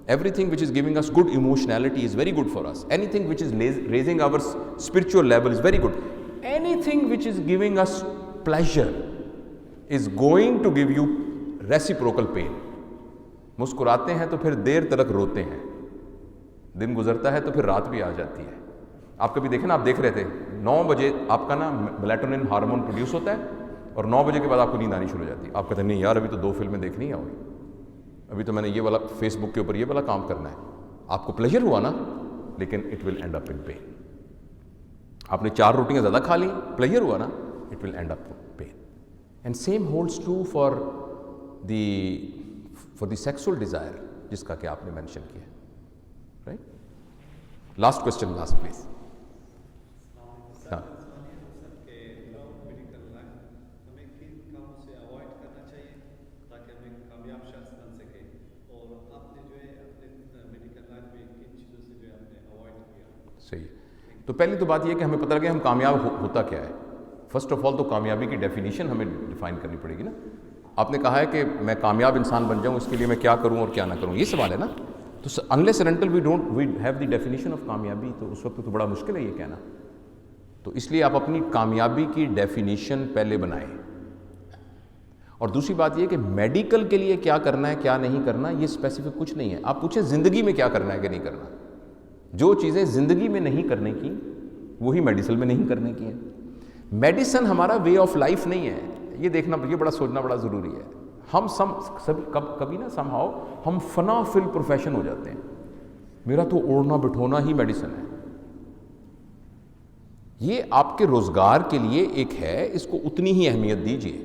Everything which is giving us good emotionality is very good for us. Anything which is raising our spiritual level is very good. Anything which is giving us pleasure is going to give you reciprocal pain. مسکراتے ہیں تو پھر دیر تک روتے ہیں, دن گزرتا ہے تو پھر رات بھی آ جاتی ہے. آپ کبھی دیکھیں نا, آپ دیکھ رہے تھے 9 بجے آپ کا نا میلاٹونن ہارمون پروڈیوس ہوتا ہے, اور 9 بجے کے بعد آپ کو نیند آنی شروع ہو جاتی ہے. آپ کہتے ہیں نہیں یار ابھی تو 2 فلمیں دیکھنی ہے, ابھی تو میں نے یہ والا فیس بک کے اوپر یہ والا کام کرنا ہے. آپ کو پلیجر ہوا نا, لیکن it will end up in pain. آپ نے 4 روٹیاں زیادہ کھا لی, پلیجر ہوا نا, it will end up pain. And same holds true for the sexual desire, جس کا کہ آپ نے مینشن کیا. Right, last question last please. ہاں, صحیح. تو پہلی تو بات یہ کہ ہمیں پتہ لگے ہم کامیاب ہوتا کیا ہے. فرسٹ آف آل تو کامیابی کی ڈیفینیشن ہمیں ڈیفائن کرنی پڑے گی نا. آپ نے کہا ہے کہ میں کامیاب انسان بن جاؤں, اس کے لیے میں کیا کروں اور کیا نہ کروں, یہ سوال ہے نا. تو unless and until we have the definition of کامیابی, تو اس وقت تو بڑا مشکل ہے یہ کہنا. تو اس لیے آپ اپنی کامیابی کی ڈیفینیشن پہلے بنائیں. اور دوسری بات یہ کہ میڈیکل کے لیے کیا کرنا ہے کیا نہیں کرنا یہ اسپیسیفک کچھ نہیں ہے. آپ پوچھیں زندگی میں کیا کرنا ہے کہ نہیں کرنا. جو چیزیں زندگی میں نہیں کرنے کی وہی میڈیسن میں نہیں کرنے کی ہیں. میڈیسن ہمارا وے آف لائف نہیں ہے, یہ دیکھنا, یہ بڑا سوچنا بڑا ضروری ہے. ہم کبھی نا سم ہاؤ ہم فنا فل پروفیشن ہو جاتے ہیں. میرا تو اوڑھنا بٹھونا ہی میڈیسن ہے. یہ آپ کے روزگار کے لیے ایک ہے, اس کو اتنی ہی اہمیت دیجیے.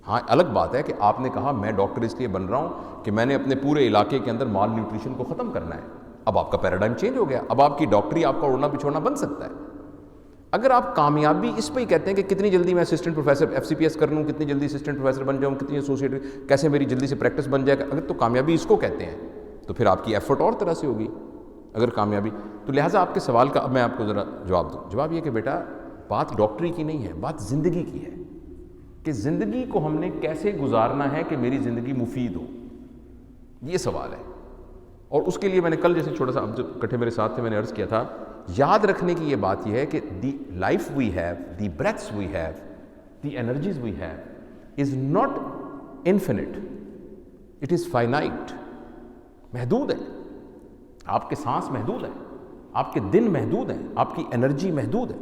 ہاں الگ بات ہے کہ آپ نے کہا میں ڈاکٹر اس لیے بن رہا ہوں کہ میں نے اپنے پورے علاقے کے اندر مال نیوٹریشن کو ختم کرنا ہے. اب آپ کا پیراڈائم چینج ہو گیا, اب آپ کی ڈاکٹری آپ کا اڑنا بچھوڑنا بن سکتا ہے. اگر آپ کامیابی اس پہ ہی کہتے ہیں کہ کتنی جلدی میں اسسٹنٹ پروفیسر FCPS کر لوں, کتنی جلدی اسسٹنٹ پروفیسر بن جاؤں, کتنی ایسوسیٹ, کیسے میری جلدی سے پریکٹس بن جائے گا, اگر تو کامیابی اس کو کہتے ہیں تو پھر آپ کی ایفرٹ اور طرح سے ہوگی. اگر کامیابی تو لہٰذا آپ کے سوال کا اب میں آپ کو ذرا جواب دوں. جواب یہ کہ بیٹا بات ڈاکٹری کی نہیں ہے, بات زندگی کی ہے کہ زندگی کو ہم نے کیسے گزارنا ہے کہ میری زندگی مفید ہو, یہ سوال ہے. اور اس کے لیے میں نے کل جیسے چھوٹا سا, اب جب کٹھے میرے ساتھ تھے میں نے عرض کیا تھا, یاد رکھنے کی یہ بات یہ ہے کہ the life we have, the breaths we have, the energies we have is not infinite, it is finite. محدود ہے. آپ کے سانس محدود ہے, آپ کے دن محدود ہیں, آپ کی انرجی محدود ہے.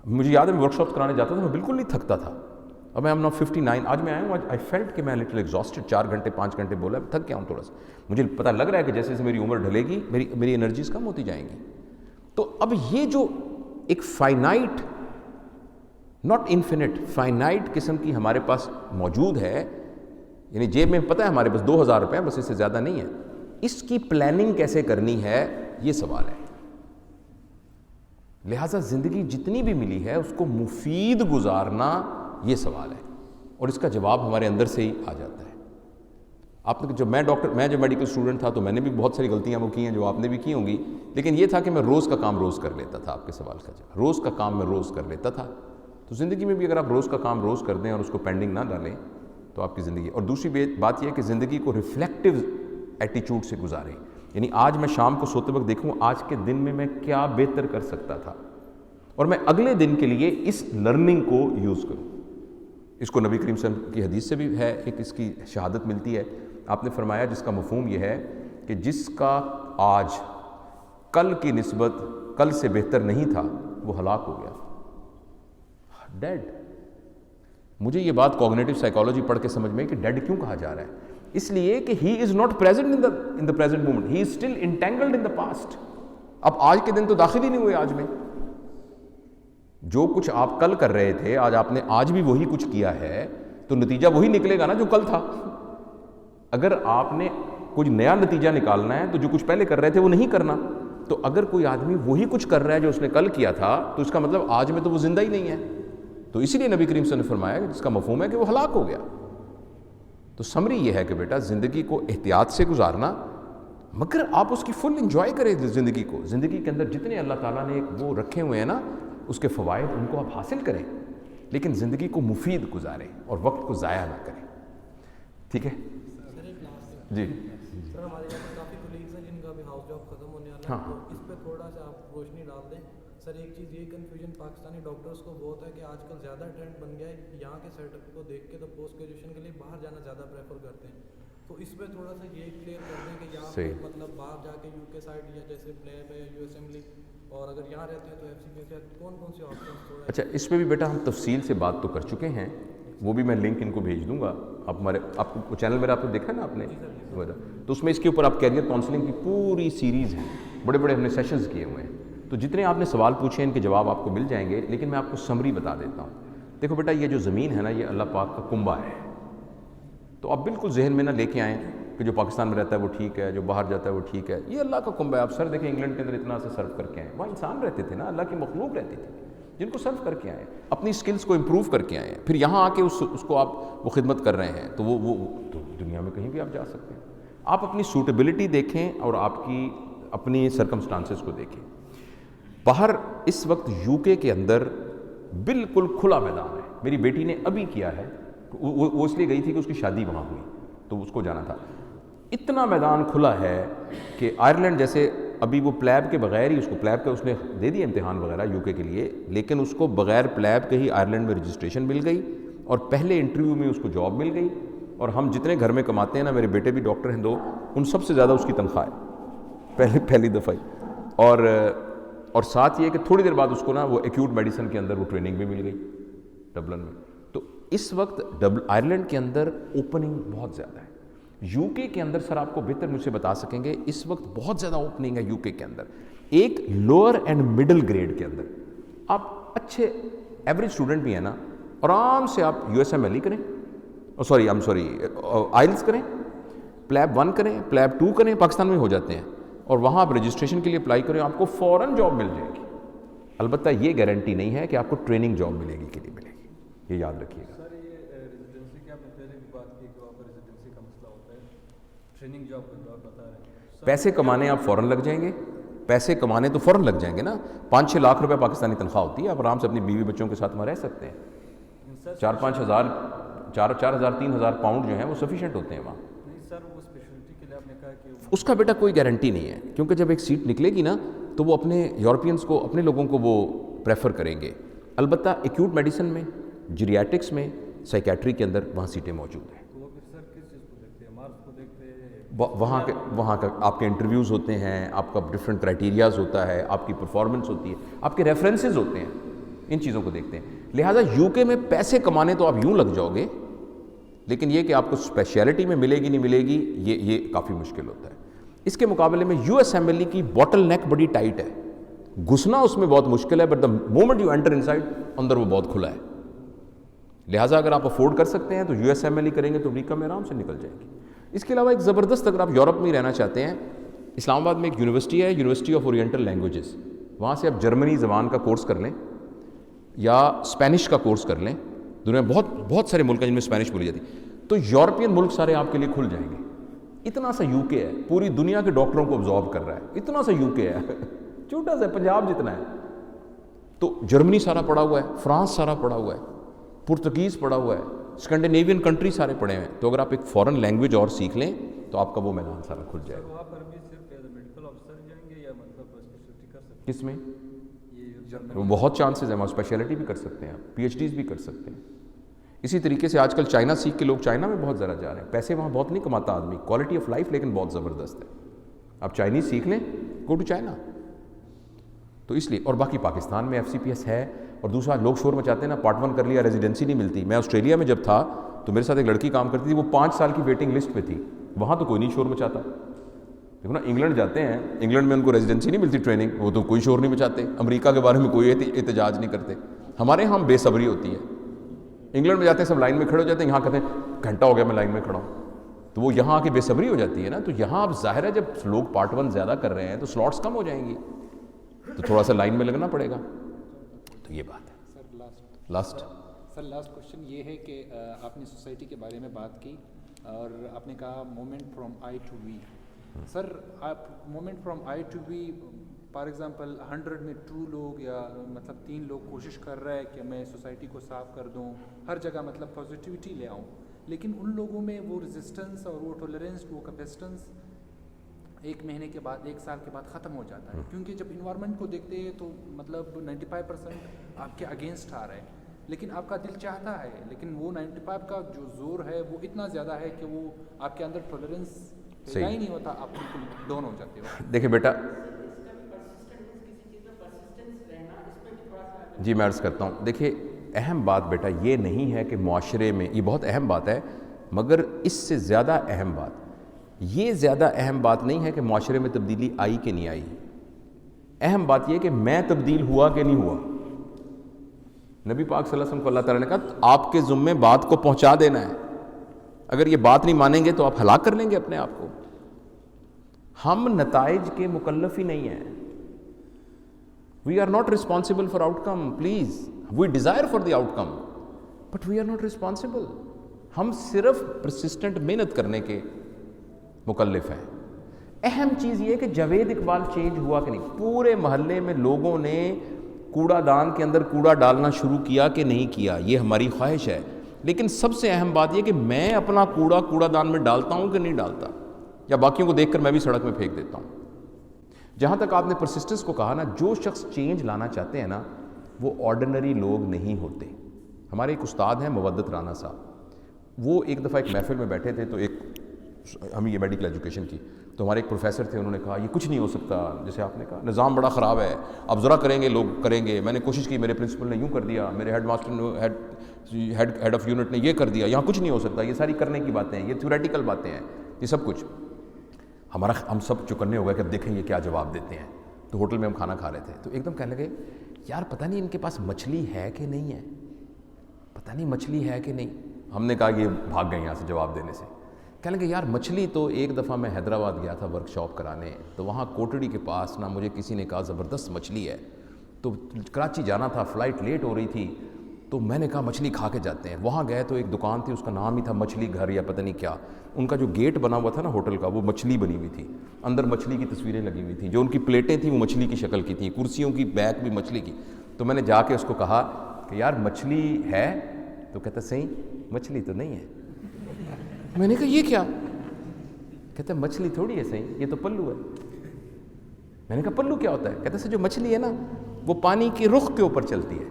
مجھے یاد ہے میں ورک شاپس کرانے جاتا تھا, میں بالکل نہیں تھکتا تھا. اب میں ناؤ 59, آج میں آیا ہوں, آئی فیلٹ کہ میں لٹل ایگزاسٹڈ. 4 گھنٹے 5 گھنٹے بولا, تھک گیا ہوں تھوڑا سا. مجھے پتہ لگ رہا ہے کہ جیسے جیسے میری عمر ڈھلے گی میری انرجیز کم ہوتی جائیں گی. تو اب یہ جو ایک فائنائٹ, ناٹ انفینٹ, فائنائٹ قسم کی ہمارے پاس موجود ہے, یعنی جیب میں پتہ ہے ہمارے پاس 2000 روپے ہیں, بس اس سے زیادہ نہیں ہے. اس کی پلاننگ کیسے کرنی ہے یہ سوال ہے. لہٰذا زندگی جتنی بھی ملی ہے اس کو مفید گزارنا یہ سوال ہے, اور اس کا جواب ہمارے اندر سے ہی آ جاتا ہے. آپ نے میں جو میڈیکل اسٹوڈنٹ تھا تو میں نے بھی بہت ساری غلطیاں وہ کی ہیں جو آپ نے بھی کی ہوں گی, لیکن یہ تھا کہ میں روز کا کام روز کر لیتا تھا. آپ کے سوال کا جواب, روز کا کام میں روز کر لیتا تھا. تو زندگی میں بھی اگر آپ روز کا کام روز کر دیں اور اس کو پینڈنگ نہ ڈالیں تو آپ کی زندگی. اور دوسری بات یہ کہ زندگی کو ریفلیکٹیو ایٹیچیوڈ سے گزاریں, یعنی آج میں شام کو سوتے وقت دیکھوں آج کے دن میں کیا بہتر کر سکتا تھا, اور میں اگلے دن کے لیے اس لرننگ کو یوز کروں. اس کو نبی کریم صلی اللہ علیہ وسلم کی حدیث سے بھی ہے, ایک اس کی شہادت ملتی ہے. آپ نے فرمایا جس کا مفہوم یہ ہے کہ جس کا آج کل کی نسبت کل سے بہتر نہیں تھا وہ ہلاک ہو گیا, ڈیڈ. مجھے یہ بات کوگنیٹو سائیکالوجی پڑھ کے سمجھ میں کہ ڈیڈ کیوں کہا جا رہا ہے, اس لیے کہ he is not present in the present moment, he is still entangled in the past. اب آج کے دن تو داخل ہی نہیں ہوئے آج میں. جو کچھ آپ کل کر رہے تھے آج آپ نے آج بھی وہی کچھ کیا ہے, تو نتیجہ وہی نکلے گا نا جو کل تھا. اگر آپ نے کچھ نیا نتیجہ نکالنا ہے تو جو کچھ پہلے کر رہے تھے وہ نہیں کرنا. تو اگر کوئی آدمی وہی کچھ کر رہا ہے جو اس نے کل کیا تھا تو اس کا مطلب آج میں تو وہ زندہ ہی نہیں ہے. تو اسی لیے نبی کریم صلی اللہ علیہ وسلم نے فرمایا کہ جس کا مفہوم ہے کہ وہ ہلاک ہو گیا. تو سمری یہ ہے کہ بیٹا زندگی کو احتیاط سے گزارنا, مگر آپ اس کی فل انجوائے کریں زندگی کو. زندگی کے اندر جتنے اللہ تعالیٰ نے وہ رکھے ہوئے ہیں نا اس کے فوائد ان کو آپ حاصل کریں, لیکن زندگی کو مفید گزاریں اور وقت کو ضائع نہ کریں. ٹھیک ہے جی. سر ہمارے یہاں پر کافی کولیگز ہیں جن کا بھی ہاؤس جاب ختم ہونے والا ہے, تو اس پہ تھوڑا سا آپ روشنی ڈال دیں. سر ایک چیز یہ کنفیوژن پاکستانی ڈاکٹرس کو بہت ہے کہ آج کل زیادہ ٹرینڈ بن گیا ہے یہاں کے سیٹ اپ کو دیکھ کے تو پوسٹ گریجویشن کے لیے باہر جانا زیادہ پریفر کرتے ہیں. تو اس پہ تھوڑا سا یہ کلیئر کر دیں کہ یہاں پہ مطلب باہر جا کے UK سائڈ یا جیسے پلیب ہے یا US اسمبلی اور اگر یہاں رہتے ہیں تو FCPS کے کون کون سے آپشنس؟ اچھا اس پہ بھی بیٹا ہم تفصیل سے بات تو کر چکے ہیں، وہ بھی میں لنک ان کو بھیج دوں گا. آپ کو چینل میرا آپ کو دیکھا نا آپ نے، تو اس میں اس کے اوپر آپ کیریئر کاؤنسلنگ کی پوری سیریز ہے، بڑے بڑے ہم نے سیشنز کیے ہوئے ہیں. تو جتنے آپ نے سوال پوچھے ان کے جواب آپ کو مل جائیں گے، لیکن میں آپ کو سمری بتا دیتا ہوں. دیکھو بیٹا یہ جو زمین ہے نا یہ اللہ پاک کا کنبہ ہے. تو آپ بالکل ذہن میں نہ لے کے آئیں کہ جو پاکستان میں رہتا ہے وہ ٹھیک ہے، جو باہر جاتا ہے وہ ٹھیک ہے. یہ اللہ کا کنبہ ہے. آپ سر دیکھیں انگلینڈ کے اندر اتنا سے سرو کر کے آئیں، وہاں انسان رہتے تھے نا، اللہ کی مخلوق رہتی تھی جن کو سرو کر کے آئیں، اپنی سکلز کو امپروو کر کے آئیں، پھر یہاں آ کے اس کو آپ وہ خدمت کر رہے ہیں. تو وہ تو دنیا میں کہیں بھی آپ جا سکتے ہیں. آپ اپنی سوٹیبلٹی دیکھیں اور آپ کی اپنی سرکمسٹانسز کو دیکھیں. باہر اس وقت UK کے اندر بالکل کھلا میدان ہے. میری بیٹی نے ابھی کیا ہے، وہ اس لیے گئی تھی کہ اس کی شادی وہاں ہوئی تو اس کو جانا تھا. اتنا میدان کھلا ہے کہ آئرلینڈ جیسے ابھی وہ پلیب کے بغیر ہی اس کو پلیب کا اس نے دے دیا امتحان وغیرہ UK کے لیے، لیکن اس کو بغیر پلیب کے ہی آئرلینڈ میں رجسٹریشن مل گئی اور پہلے انٹرویو میں اس کو جاب مل گئی. اور ہم جتنے گھر میں کماتے ہیں نا، میرے بیٹے بھی ڈاکٹر ہیں 2، ان سب سے زیادہ اس کی تنخواہ ہے پہلی دفعہ ہی. اور ساتھ یہ کہ تھوڑی دیر بعد اس کو نا وہ ایکیوٹ میڈیسن کے اندر وہ ٹریننگ بھی مل گئی ڈبلن میں. تو اس وقت آئرلینڈ کے اندر اوپننگ بہت زیادہ ہے. UK کے اندر سر آپ کو بہتر مجھ سے بتا سکیں گے، اس وقت بہت زیادہ اوپننگ ہے UK کے اندر. ایک لوور اینڈ مڈل گریڈ کے اندر آپ اچھے ایوریج اسٹوڈنٹ بھی ہیں نا، آرام سے آپ USMLE کریں، آئلس کریں، پلیب 1 کریں، پلیب 2 کریں، پاکستان میں ہو جاتے ہیں، اور وہاں آپ رجسٹریشن کے لیے اپلائی کریں، آپ کو فوراً جاب مل جائے گی. البتہ یہ گارنٹی نہیں ہے کہ آپ کو ٹریننگ جاب ملے گی کہ نہیں ملے گی، یہ یاد رکھیے گا. سر یہ ریزیڈنسی کی آپ نے پہلے بھی بات کی کہ وہاں پر ریزیڈنسی کا مسئلہ ہوتا ہے، ٹریننگ جاب کا دور بتا رہے ہیں. پیسے کمانے آپ فوراً لگ جائیں گے، پیسے کمانے تو فوراً لگ جائیں گے نا. 5-6 لاکھ روپے پاکستانی تنخواہ ہوتی ہے، آپ آرام سے اپنی بیوی بچوں کے ساتھ وہاں رہ سکتے ہیں. 4-5 ہزار 3,000 پاؤنڈ جو ہیں وہ سفیشینٹ ہوتے ہیں وہاں. نہیں سر، وہ اسپیشلٹی کے لیے آپ نے کہا کہ اس کا بیٹا کوئی گارنٹی نہیں ہے، کیونکہ جب ایک سیٹ نکلے گی نا تو وہ اپنے یورپینس کو، اپنے لوگوں کو وہ پریفر کریں گے. البتہ ایکیوٹ میڈیسن میں، جیریاٹکس میں، سائیکیٹری کے اندر وہاں سیٹیں موجود ہیں. وہ پھر سر کس چیز کو دیکھتے ہیں؟ مارکس کو دیکھتے ہیں؟ وہاں کا آپ کے انٹرویوز ہوتے ہیں، آپ کا ڈفرینٹ کرائٹیریاز ہوتا ہے، آپ کی پرفارمنس ہوتی ہے، آپ کے ریفرنسز ہوتے ہیں، ان چیزوں کو دیکھتے ہیں. لہٰذا UK میں پیسے کمانے تو آپ یوں لگ جاؤ گے، لیکن یہ کہ آپ کو اسپیشلٹی میں ملے گی نہیں ملے گی یہ کافی مشکل ہوتا ہے. اس کے مقابلے میں USMLE کی باٹل نیک بڑی ٹائٹ ہے، گھسنا اس میں بہت مشکل ہے، but the moment you enter inside, اندر وہ بہت کھلا ہے. لہٰذا اگر آپ افورڈ کر سکتے ہیں تو USMLE کریں گے تو امریکہ میں آرام سے نکل جائیں گے. اس کے علاوہ ایک زبردست، اگر آپ یورپ میں رہنا چاہتے ہیں، اسلام آباد میں ایک یونیورسٹی ہے، یونیورسٹی آف اورینٹل لینگویجز. وہاں سے آپ جرمنی زبان کا کورس کر لیں یا اسپینش کا کورس کر لیں. دنیا میں بہت سارے ملک ہیں جن میں اسپینش بولی جاتی ہے، تو یورپین ملک سارے آپ کے لیے کھل جائیں گے. اتنا سا UK ہے، پوری دنیا کے ڈاکٹروں کو ابزارب کر رہا ہے. اتنا سا UK ہے، چھوٹا سا پنجاب جتنا ہے. تو جرمنی سارا پڑا ہوا ہے، فرانس سارا پڑا ہوا ہے، پرتگیز پڑا ہوا ہے، اسکینڈینیوین کنٹری سارے پڑے ہوئے ہیں. تو اگر آپ ایک فورن لینگویج اور سیکھ لیں تو آپ کا وہ میدان سارا کھل جائے گا. وہاں پر بھی صرف ایز اے میڈیکل آفیسر جائیں گے یا مطلب اسپیشلٹی کر سکتے کس میں؟ ہیں؟ بہت چانسز ہیں، وہاں اسپیشلٹی بھی کر سکتے ہیں، PhDs بھی کر سکتے ہیں. اسی طریقے سے آج کل چائنا سیکھ کے لوگ چائنا میں بہت ذرا جا رہے ہیں. پیسے وہاں بہت نہیں کماتا آدمی، کوالٹی آف لائف لیکن بہت زبردست ہے. آپ چائنیز سیکھ لیں، گو ٹو چائنا. تو اس لیے، اور باقی پاکستان میں FCPS ہے. اور دوسرا لوگ شور مچاتے ہیں نا، پارٹ 1 کر لیا ریزیڈنسی نہیں ملتی. میں آسٹریلیا میں جب تھا تو میرے ساتھ ایک لڑکی کام کرتی تھی، وہ 5 سال کی ویٹنگ لسٹ پہ تھی. وہاں تو کوئی نہیں شور مچاتا. دیکھو نا، انگلینڈ جاتے ہیں، انگلینڈ میں ان کو ریزیڈنسی نہیں ملتی ٹریننگ، وہ تو کوئی شور نہیں مچاتے. امریکہ کے بارے میں کوئی احتجاج نہیں کرتے. ہمارے یہاں بے صبری ہوتی ہے. انگلینڈ میں جاتے ہیں سب لائن میں کھڑے ہو جاتے ہیں، یہاں کہتے ہیں گھنٹہ ہو گیا میں لائن میں کھڑا ہوں. تو وہ یہاں آ کے بے صبری ہو جاتی ہے نا. تو یہاں اب ظاہر ہے جب لوگ پارٹ 1 زیادہ کر رہے ہیں تو سلاٹس کم ہو جائیں گی، تو تھوڑا سا لائن میں لگنا پڑے گا. تو یہ بات ہے. سر لاسٹ کوشچن یہ ہے کہ آپ نے سوسائٹی کے بارے میں بات کی اور آپ نے کہا moment from I to we. سر آپ moment from I to we، for example 100 میں 2 لوگ یا مطلب 3 لوگ کوشش کر رہا ہے کہ میں سوسائٹی کو صاف کر دوں، ہر جگہ مطلب پازیٹیوٹی لے آؤں، لیکن ان لوگوں میں وہ ریزسٹنس اور وہ ٹولرنس، وہ کیپیسٹنس 1 مہینے کے بعد، 1 سال کے بعد ختم ہو جاتا ہے. کیونکہ جب انوائرمنٹ کو دیکھتے ہیں تو مطلب 95% آپ کے اگینسٹ آ رہا ہے، لیکن آپ کا دل چاہتا ہے، لیکن وہ 95 کا جو زور ہے وہ اتنا زیادہ ہے کہ وہ آپ کے اندر ٹولرنس پیدا ہی نہیں ہوتا، آپ بالکل ڈاؤن ہو جاتے ہو. دیکھیں بیٹا، جی میں عرض کرتا ہوں، دیکھیے اہم بات بیٹا یہ نہیں ہے کہ معاشرے میں، یہ بہت اہم بات ہے، مگر اس سے زیادہ اہم بات، یہ زیادہ اہم بات نہیں ہے کہ معاشرے میں تبدیلی آئی کہ نہیں آئی، اہم بات یہ کہ میں تبدیل ہوا کہ نہیں ہوا۔ نبی پاک صلی اللہ علیہ وسلم کو اللہ تعالیٰ نے کہا آپ کے ذمے بات کو پہنچا دینا ہے، اگر یہ بات نہیں مانیں گے تو آپ ہلاک کر لیں گے اپنے آپ کو۔ ہم نتائج کے مکلف ہی نہیں ہیں، we are not responsible for outcome, please we desire for the outcome but we are not responsible. ہم صرف پرسسٹنٹ محنت کرنے کے مکلف ہیں۔ اہم چیز یہ کہ جاوید اقبال چینج ہوا کہ نہیں، پورے محلے میں لوگوں نے کوڑا دان کے اندر کوڑا ڈالنا شروع کیا کہ نہیں کیا، یہ ہماری خواہش ہے، لیکن سب سے اہم بات یہ کہ میں اپنا کوڑا دان میں ڈالتا ہوں کہ نہیں ڈالتا، یا باقیوں کو دیکھ کر میں بھی سڑک میں پھینک دیتا ہوں۔ جہاں تک آپ نے پرسسٹنس کو کہا نا، جو شخص چینج لانا چاہتے ہیں نا وہ آرڈنری لوگ نہیں ہوتے۔ ہمارے ایک استاد ہیں مودت رانا صاحب، وہ ایک دفعہ ایک محفل میں بیٹھے تھے، تو ایک ہمیں یہ میڈیکل ایجوکیشن کی، تو ہمارے ایک پروفیسر تھے، انہوں نے کہا یہ کچھ نہیں ہو سکتا، جیسے آپ نے کہا نظام بڑا خراب ہے، اب ذرا کریں گے لوگ کریں گے، میں نے کوشش کی، میرے پرنسپل نے یوں کر دیا، میرے ہیڈ ماسٹر نے ہیڈ آف یونٹ نے یہ کر دیا، یہاں کچھ نہیں ہو سکتا، یہ ساری کرنے کی باتیں ہیں، یہ تھیوریٹیکل باتیں ہیں، یہ سب کچھ۔ ہم سب چکنے ہو گئے کہ اب دیکھیں یہ کیا جواب دیتے ہیں۔ تو ہوٹل میں ہم کھانا کھا رہے تھے، تو ایک دم کہنے لگے یار پتہ نہیں ان کے پاس مچھلی ہے کہ نہیں ہے، پتہ نہیں مچھلی ہے کہ نہیں۔ ہم نے کہا یہ بھاگ گئے یہاں سے جواب دینے سے۔ کہنے لگے یار مچھلی تو، ایک دفعہ میں حیدرآباد گیا تھا ورک شاپ کرانے، تو وہاں کوٹڑی کے پاس نا مجھے کسی نے کہا زبردست مچھلی ہے، تو کراچی جانا تھا، فلائٹ لیٹ ہو رہی تھی، تو میں نے کہا مچھلی کھا کے جاتے ہیں۔ وہاں گئے تو ایک دکان تھی، اس کا نام ہی تھا مچھلی گھر یا پتہ نہیں کیا، ان کا جو گیٹ بنا ہوا تھا نا ہوٹل کا، وہ مچھلی بنی ہوئی تھی، اندر مچھلی کی تصویریں لگی ہوئی تھیں، جو ان کی پلیٹیں تھیں وہ مچھلی کی شکل کی تھیں، کرسیوں کی بیک بھی مچھلی کی۔ تو میں نے جا کے اس کو کہا کہ یار مچھلی ہے؟ تو کہتا صحیح مچھلی تو نہیں ہے۔ میں نے کہا یہ کیا؟ کہتا مچھلی تھوڑی ہے صحیح، یہ تو پلو ہے۔ میں نے کہا پلو کیا ہوتا ہے؟ کہتا سے جو مچھلی ہے نا وہ پانی کے رخ کے اوپر چلتی ہے،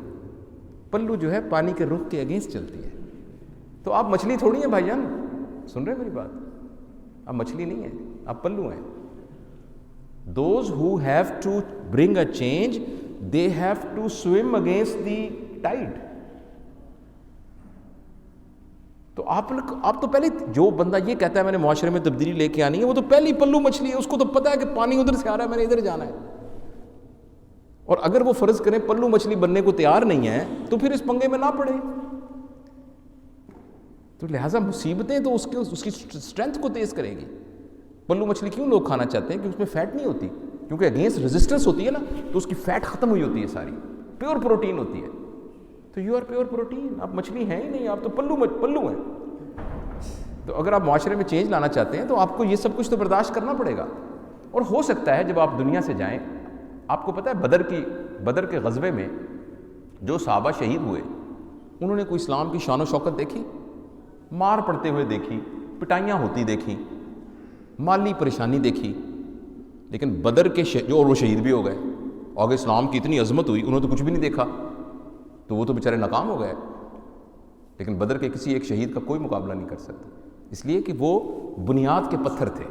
پلو جو ہے پانی کے رخ کے اگینسٹ چلتی ہے۔ تو آپ مچھلی تھوڑی ہیں بھائی جان، سن رہے ہیں میری بات؟ آپ مچھلی نہیں ہیں، آپ پلو ہیں۔ Those who have to bring a change, they have to swim against the tide. تو آپ تو پہلے، جو بندہ یہ کہتا ہے میں نے معاشرے میں تبدیلی لے کے آنی ہے، وہ تو پہلی پلو مچھلی ہے، اس کو تو پتہ ہے کہ پانی ادھر سے آ رہا ہے، میں نے ادھر جانا ہے۔ اور اگر وہ فرض کریں پلو مچھلی بننے کو تیار نہیں ہے تو پھر اس پنگے میں نہ پڑے۔ تو لہٰذا مصیبتیں تو اس کی اسٹرینتھ کو تیز کرے گی۔ پلو مچھلی کیوں لوگ کھانا چاہتے ہیں؟ کہ اس میں فیٹ نہیں ہوتی، کیونکہ اگینسٹ ریزسٹنس ہوتی ہے نا، تو اس کی فیٹ ختم ہوئی ہوتی ہے، ساری پیور پروٹین ہوتی ہے۔ تو یو آر پیور پروٹین، آپ مچھلی ہیں ہی نہیں، آپ تو پلو ہیں۔ تو اگر آپ معاشرے میں چینج لانا چاہتے ہیں تو آپ کو یہ سب کچھ تو برداشت کرنا پڑے گا۔ اور ہو سکتا ہے جب آپ دنیا سے جائیں، آپ کو پتہ ہے بدر کے غزوے میں جو صحابہ شہید ہوئے، انہوں نے کوئی اسلام کی شان و شوکت دیکھی؟ مار پڑتے ہوئے دیکھی، پٹائیاں ہوتی دیکھی، مالی پریشانی دیکھی، لیکن بدر کے جو، اور وہ شہید بھی ہو گئے، آگے اسلام کی اتنی عظمت ہوئی، انہوں نے تو کچھ بھی نہیں دیکھا، تو وہ تو بیچارے ناکام ہو گئے۔ لیکن بدر کے کسی ایک شہید کا کوئی مقابلہ نہیں کر سکتا، اس لیے کہ وہ بنیاد کے پتھر تھے،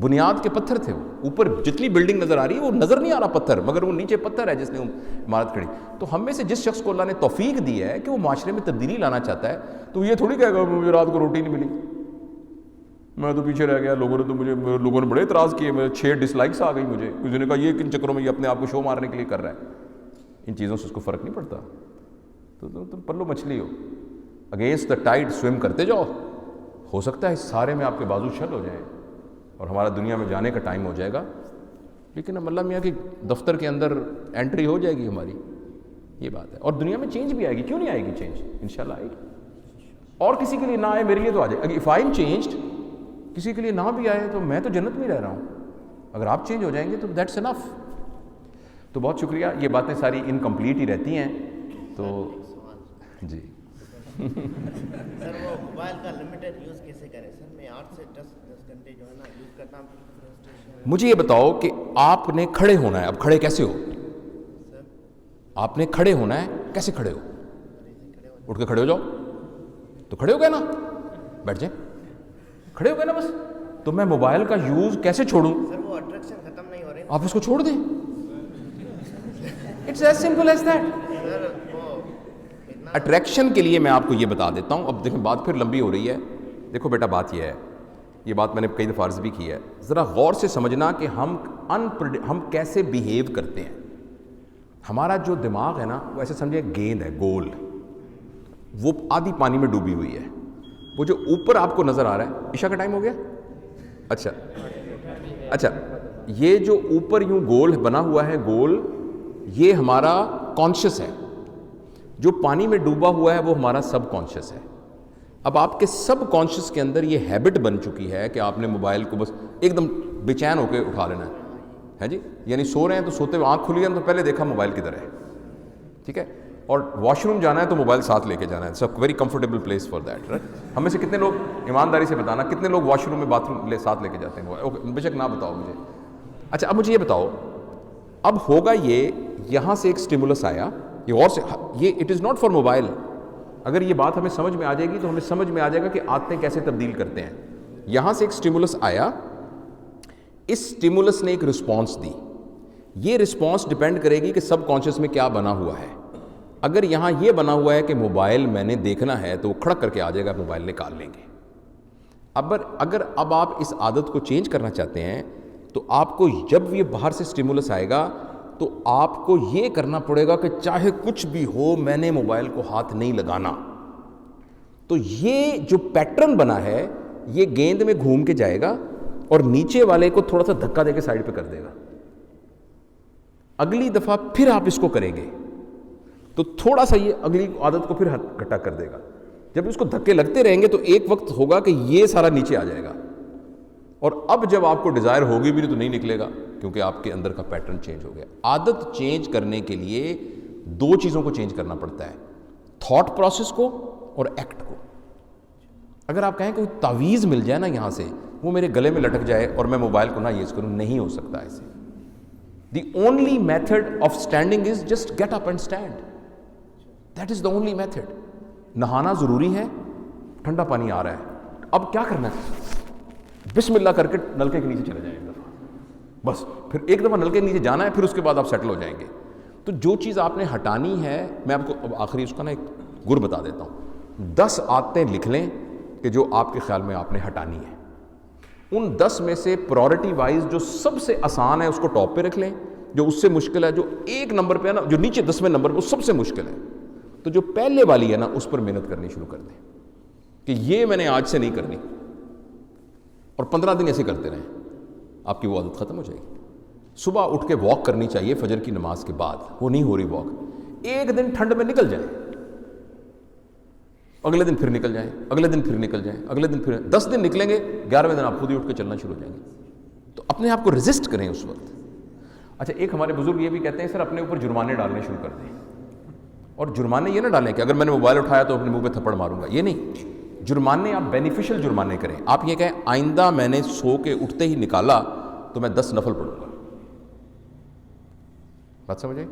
بنیاد کے پتھر تھے۔ وہ اوپر جتنی بلڈنگ نظر آ رہی ہے وہ نظر نہیں آ رہا پتھر، مگر وہ نیچے پتھر ہے جس نے عمارت کھڑی۔ تو ہم میں سے جس شخص کو اللہ نے توفیق دی ہے کہ وہ معاشرے میں تبدیلی لانا چاہتا ہے، تو یہ تھوڑی کہے گا مجھے رات کو روٹی نہیں ملی، میں تو پیچھے رہ گیا، لوگوں نے بڑے اعتراض کیے، میرے 6 ڈس لائکس آ گئی مجھے، کسی نے کہا یہ کن چکروں میں یہ اپنے آپ کو شو مارنے کے لیے کر رہا ہے۔ ان چیزوں سے اس کو فرق نہیں پڑتا۔ تو تم پلو مچھلی ہو، اگینسٹ دا ٹائڈ سوئم کرتے جاؤ، ہو سکتا ہے اس سارے میں آپ کے بازو چھل ہو جائیں اور ہمارا دنیا میں جانے کا ٹائم ہو جائے گا، لیکن اب اللہ میاں کی دفتر کے اندر انٹری ہو جائے گی ہماری، یہ بات ہے۔ اور دنیا میں چینج بھی آئے گی، کیوں نہیں آئے گی چینج؟ انشاءاللہ آئے گی۔ اور کسی کے لیے نہ آئے، میرے لیے تو آ جائے۔ اف آئی ایم چینجڈ، کسی کے لیے نہ بھی آئے تو میں تو جنت میں رہ رہا ہوں۔ اگر آپ چینج ہو جائیں گے تو دیٹس انف۔ تو بہت شکریہ، یہ باتیں ساری انکمپلیٹ ہی رہتی ہیں، تو جی سر وہ موبائل کا لمیٹڈ یوز کیسے کریں سر؟ میں 8 سے 10 گھنٹے جو ہے نا یوز کرتا ہوں۔ مجھے یہ بتاؤ کہ آپ نے کھڑے ہونا ہے، اب کھڑے کیسے ہو؟ آپ نے کھڑے ہونا ہے، کیسے کھڑے ہو؟ اٹھ کے کھڑے ہو جاؤ، تو کھڑے ہو گئے نا، بیٹھ جائیں، کھڑے ہو گئے نا بس۔ تو میں موبائل کا یوز کیسے چھوڑوں؟ سر وہ اٹریکشن ختم نہیں ہو رہی، آپ اس کو چھوڑ دیں، it's as simple as that. Sir وہ اتنا اٹریکشن کے لیے میں آپ کو یہ بتا دیتا ہوں. اب دیکھیں بات پھر لمبی ہو رہی ہے. دیکھو بیٹا بات یہ ہے, یہ بات میں نے کئی دفعہ عرض بھی کی ہے, ذرا غور سے سمجھنا کہ ہم کیسے بیہیو کرتے ہیں. ہمارا جو دماغ ہے نا وہ ایسے سمجھے گیند ہے گول, وہ آدھی پانی میں ڈوبی ہوئی ہے. وہ جو اوپر آپ کو نظر آ رہا ہے, عشاء کا ٹائم ہو گیا, اچھا یہ جو اوپر یوں گول بنا ہوا ہے گول, یہ ہمارا کانشیس ہے. جو پانی میں ڈوبا ہوا ہے وہ ہمارا سب کانشیس ہے. اب آپ کے سب کانشیس کے اندر یہ ہیبٹ بن چکی ہے کہ آپ نے موبائل کو بس ایک دم بے چین ہو کے اٹھا لینا ہے جی. یعنی سو رہے ہیں تو سوتے ہوئے آنکھ کھلی ہے تو پہلے دیکھا موبائل کدھر ہے, ٹھیک ہے, اور واش روم جانا ہے تو موبائل ساتھ لے کے جانا ہے. It's very comfortable place for that, right. ہم میں سے کتنے لوگ, ایمانداری سے بتانا, کتنے لوگ واش روم میں باتھ روم ساتھ لے کے جاتے ہیں؟ اوکے, بے شک نہ بتاؤ مجھے. اچھا اب مجھے یہ بتاؤ, اب ہوگا یہ, یہاں سے ایک اسٹیمولس آیا, یہ اور سے, یہ it is not for mobile. اگر یہ بات ہمیں سمجھ میں آ جائے گی تو ہمیں سمجھ میں آ جائے گا کہ عادتیں کیسے تبدیل کرتے ہیں. یہاں سے ایک اسٹیمولس آیا, اس اسٹیمولس نے ایک رسپانس دی. یہ رسپانس ڈپینڈ کرے گی کہ سب کانشیس میں کیا بنا ہوا ہے. اگر یہاں یہ بنا ہوا ہے کہ موبائل میں نے دیکھنا ہے تو وہ کھڑک کر کے آ جائے گا, موبائل نکال لیں گے. اگر اب آپ اس عادت کو چینج کرنا چاہتے ہیں تو آپ کو جب یہ باہر سے اسٹیمولس آئے گا تو آپ کو یہ کرنا پڑے گا کہ چاہے کچھ بھی ہو میں نے موبائل کو ہاتھ نہیں لگانا. تو یہ جو پیٹرن بنا ہے یہ گیند میں گھوم کے جائے گا اور نیچے والے کو تھوڑا سا دھکا دے کے سائڈ پہ کر دے گا. اگلی دفعہ پھر آپ اس کو کریں گے تو تھوڑا سا یہ اگلی عادت کو پھر ہٹا کر دے گا. جب اس کو دھکے لگتے رہیں گے تو ایک وقت ہوگا کہ یہ سارا نیچے آ جائے گا, اور اب جب آپ کو ڈیزائر ہوگی بھی نہیں تو نہیں نکلے گا, کیونکہ آپ کے اندر کا پیٹرن چینج ہو گیا. عادت چینج کرنے کے لیے دو چیزوں کو چینج کرنا پڑتا ہے, تھاٹ پروسیس کو اور ایکٹ کو. اگر آپ کہیں کوئی تعویذ مل جائے نا یہاں سے, وہ میرے گلے میں لٹک جائے اور میں موبائل کو نہ یوز کروں, نہیں ہو سکتا ایسے. The only method of standing is just get up and stand. That is the only method. نہانا ضروری ہے, ٹھنڈا پانی آ رہا ہے, اب کیا کرنا ہے, بسم اللہ کر کے نلکے کے نیچے چلے جائیں گے بس. پھر ایک دفعہ نلکے کے نیچے جانا ہے, پھر اس کے بعد آپ سیٹل ہو جائیں گے. تو جو چیز آپ نے ہٹانی ہے, میں آپ کو اب آخری اس کا نا ایک گر بتا دیتا ہوں. 10 عادتیں لکھ لیں کہ جو آپ کے خیال میں آپ نے ہٹانی ہے. ان 10 میں سے پرائورٹی وائز جو سب سے آسان ہے اس کو ٹاپ پہ رکھ لیں, جو اس سے مشکل ہے, جو ایک نمبر پہ ہے نا, جو نیچے 10ویں نمبر پہ وہ سب سے مشکل ہے, تو جو پہلے والی ہے نا اس پر محنت کرنی شروع کر دیں کہ یہ میں نے آج سے نہیں کرنی, اور 15 دن ایسے کرتے رہیں, آپ کی وہ عادت ختم ہو جائے گی. صبح اٹھ کے واک کرنی چاہیے فجر کی نماز کے بعد, وہ نہیں ہو رہی واک, ایک دن ٹھنڈ میں نکل جائیں, اگلے دن پھر نکل جائیں, اگلے دن پھر نکل جائیں, اگلے دن پھر 10 دن نکلیں گے, 11ویں دن آپ خود ہی اٹھ کے چلنا شروع ہو جائیں گے. تو اپنے آپ کو ریزسٹ کریں اس وقت. اچھا ایک ہمارے بزرگ یہ بھی کہتے ہیں سر اپنے اوپر جرمانے ڈالنے شروع کر دیں, اور جرمانے یہ نہ ڈالیں کہ اگر میں نے موبائل اٹھایا تو اپنے منہ پہ تھپڑ ماروں گا, یہ نہیں. جرمانے آپ بینیفیشل جرمانے کریں. آپ یہ کہیں آئندہ میں نے سو کے اٹھتے ہی نکالا تو میں 10 نفل پڑھوں گا. بات سمجھے؟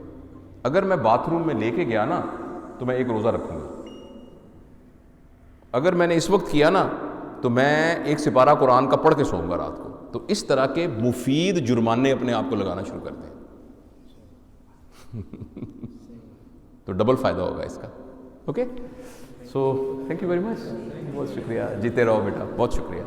اگر میں باتھ روم میں لے کے گیا نا تو میں 1 روزہ رکھوں گا. اگر میں نے اس وقت کیا نا تو میں 1 سپارہ قرآن کا پڑھ کے سوؤں گا رات کو. تو اس طرح کے مفید جرمانے اپنے آپ کو لگانا شروع کر دیں تو ڈبل فائدہ ہوگا اس کا. Okay, so thank you very much, بہت شکریہ, جیتے رہو بیٹا, بہت شکریہ.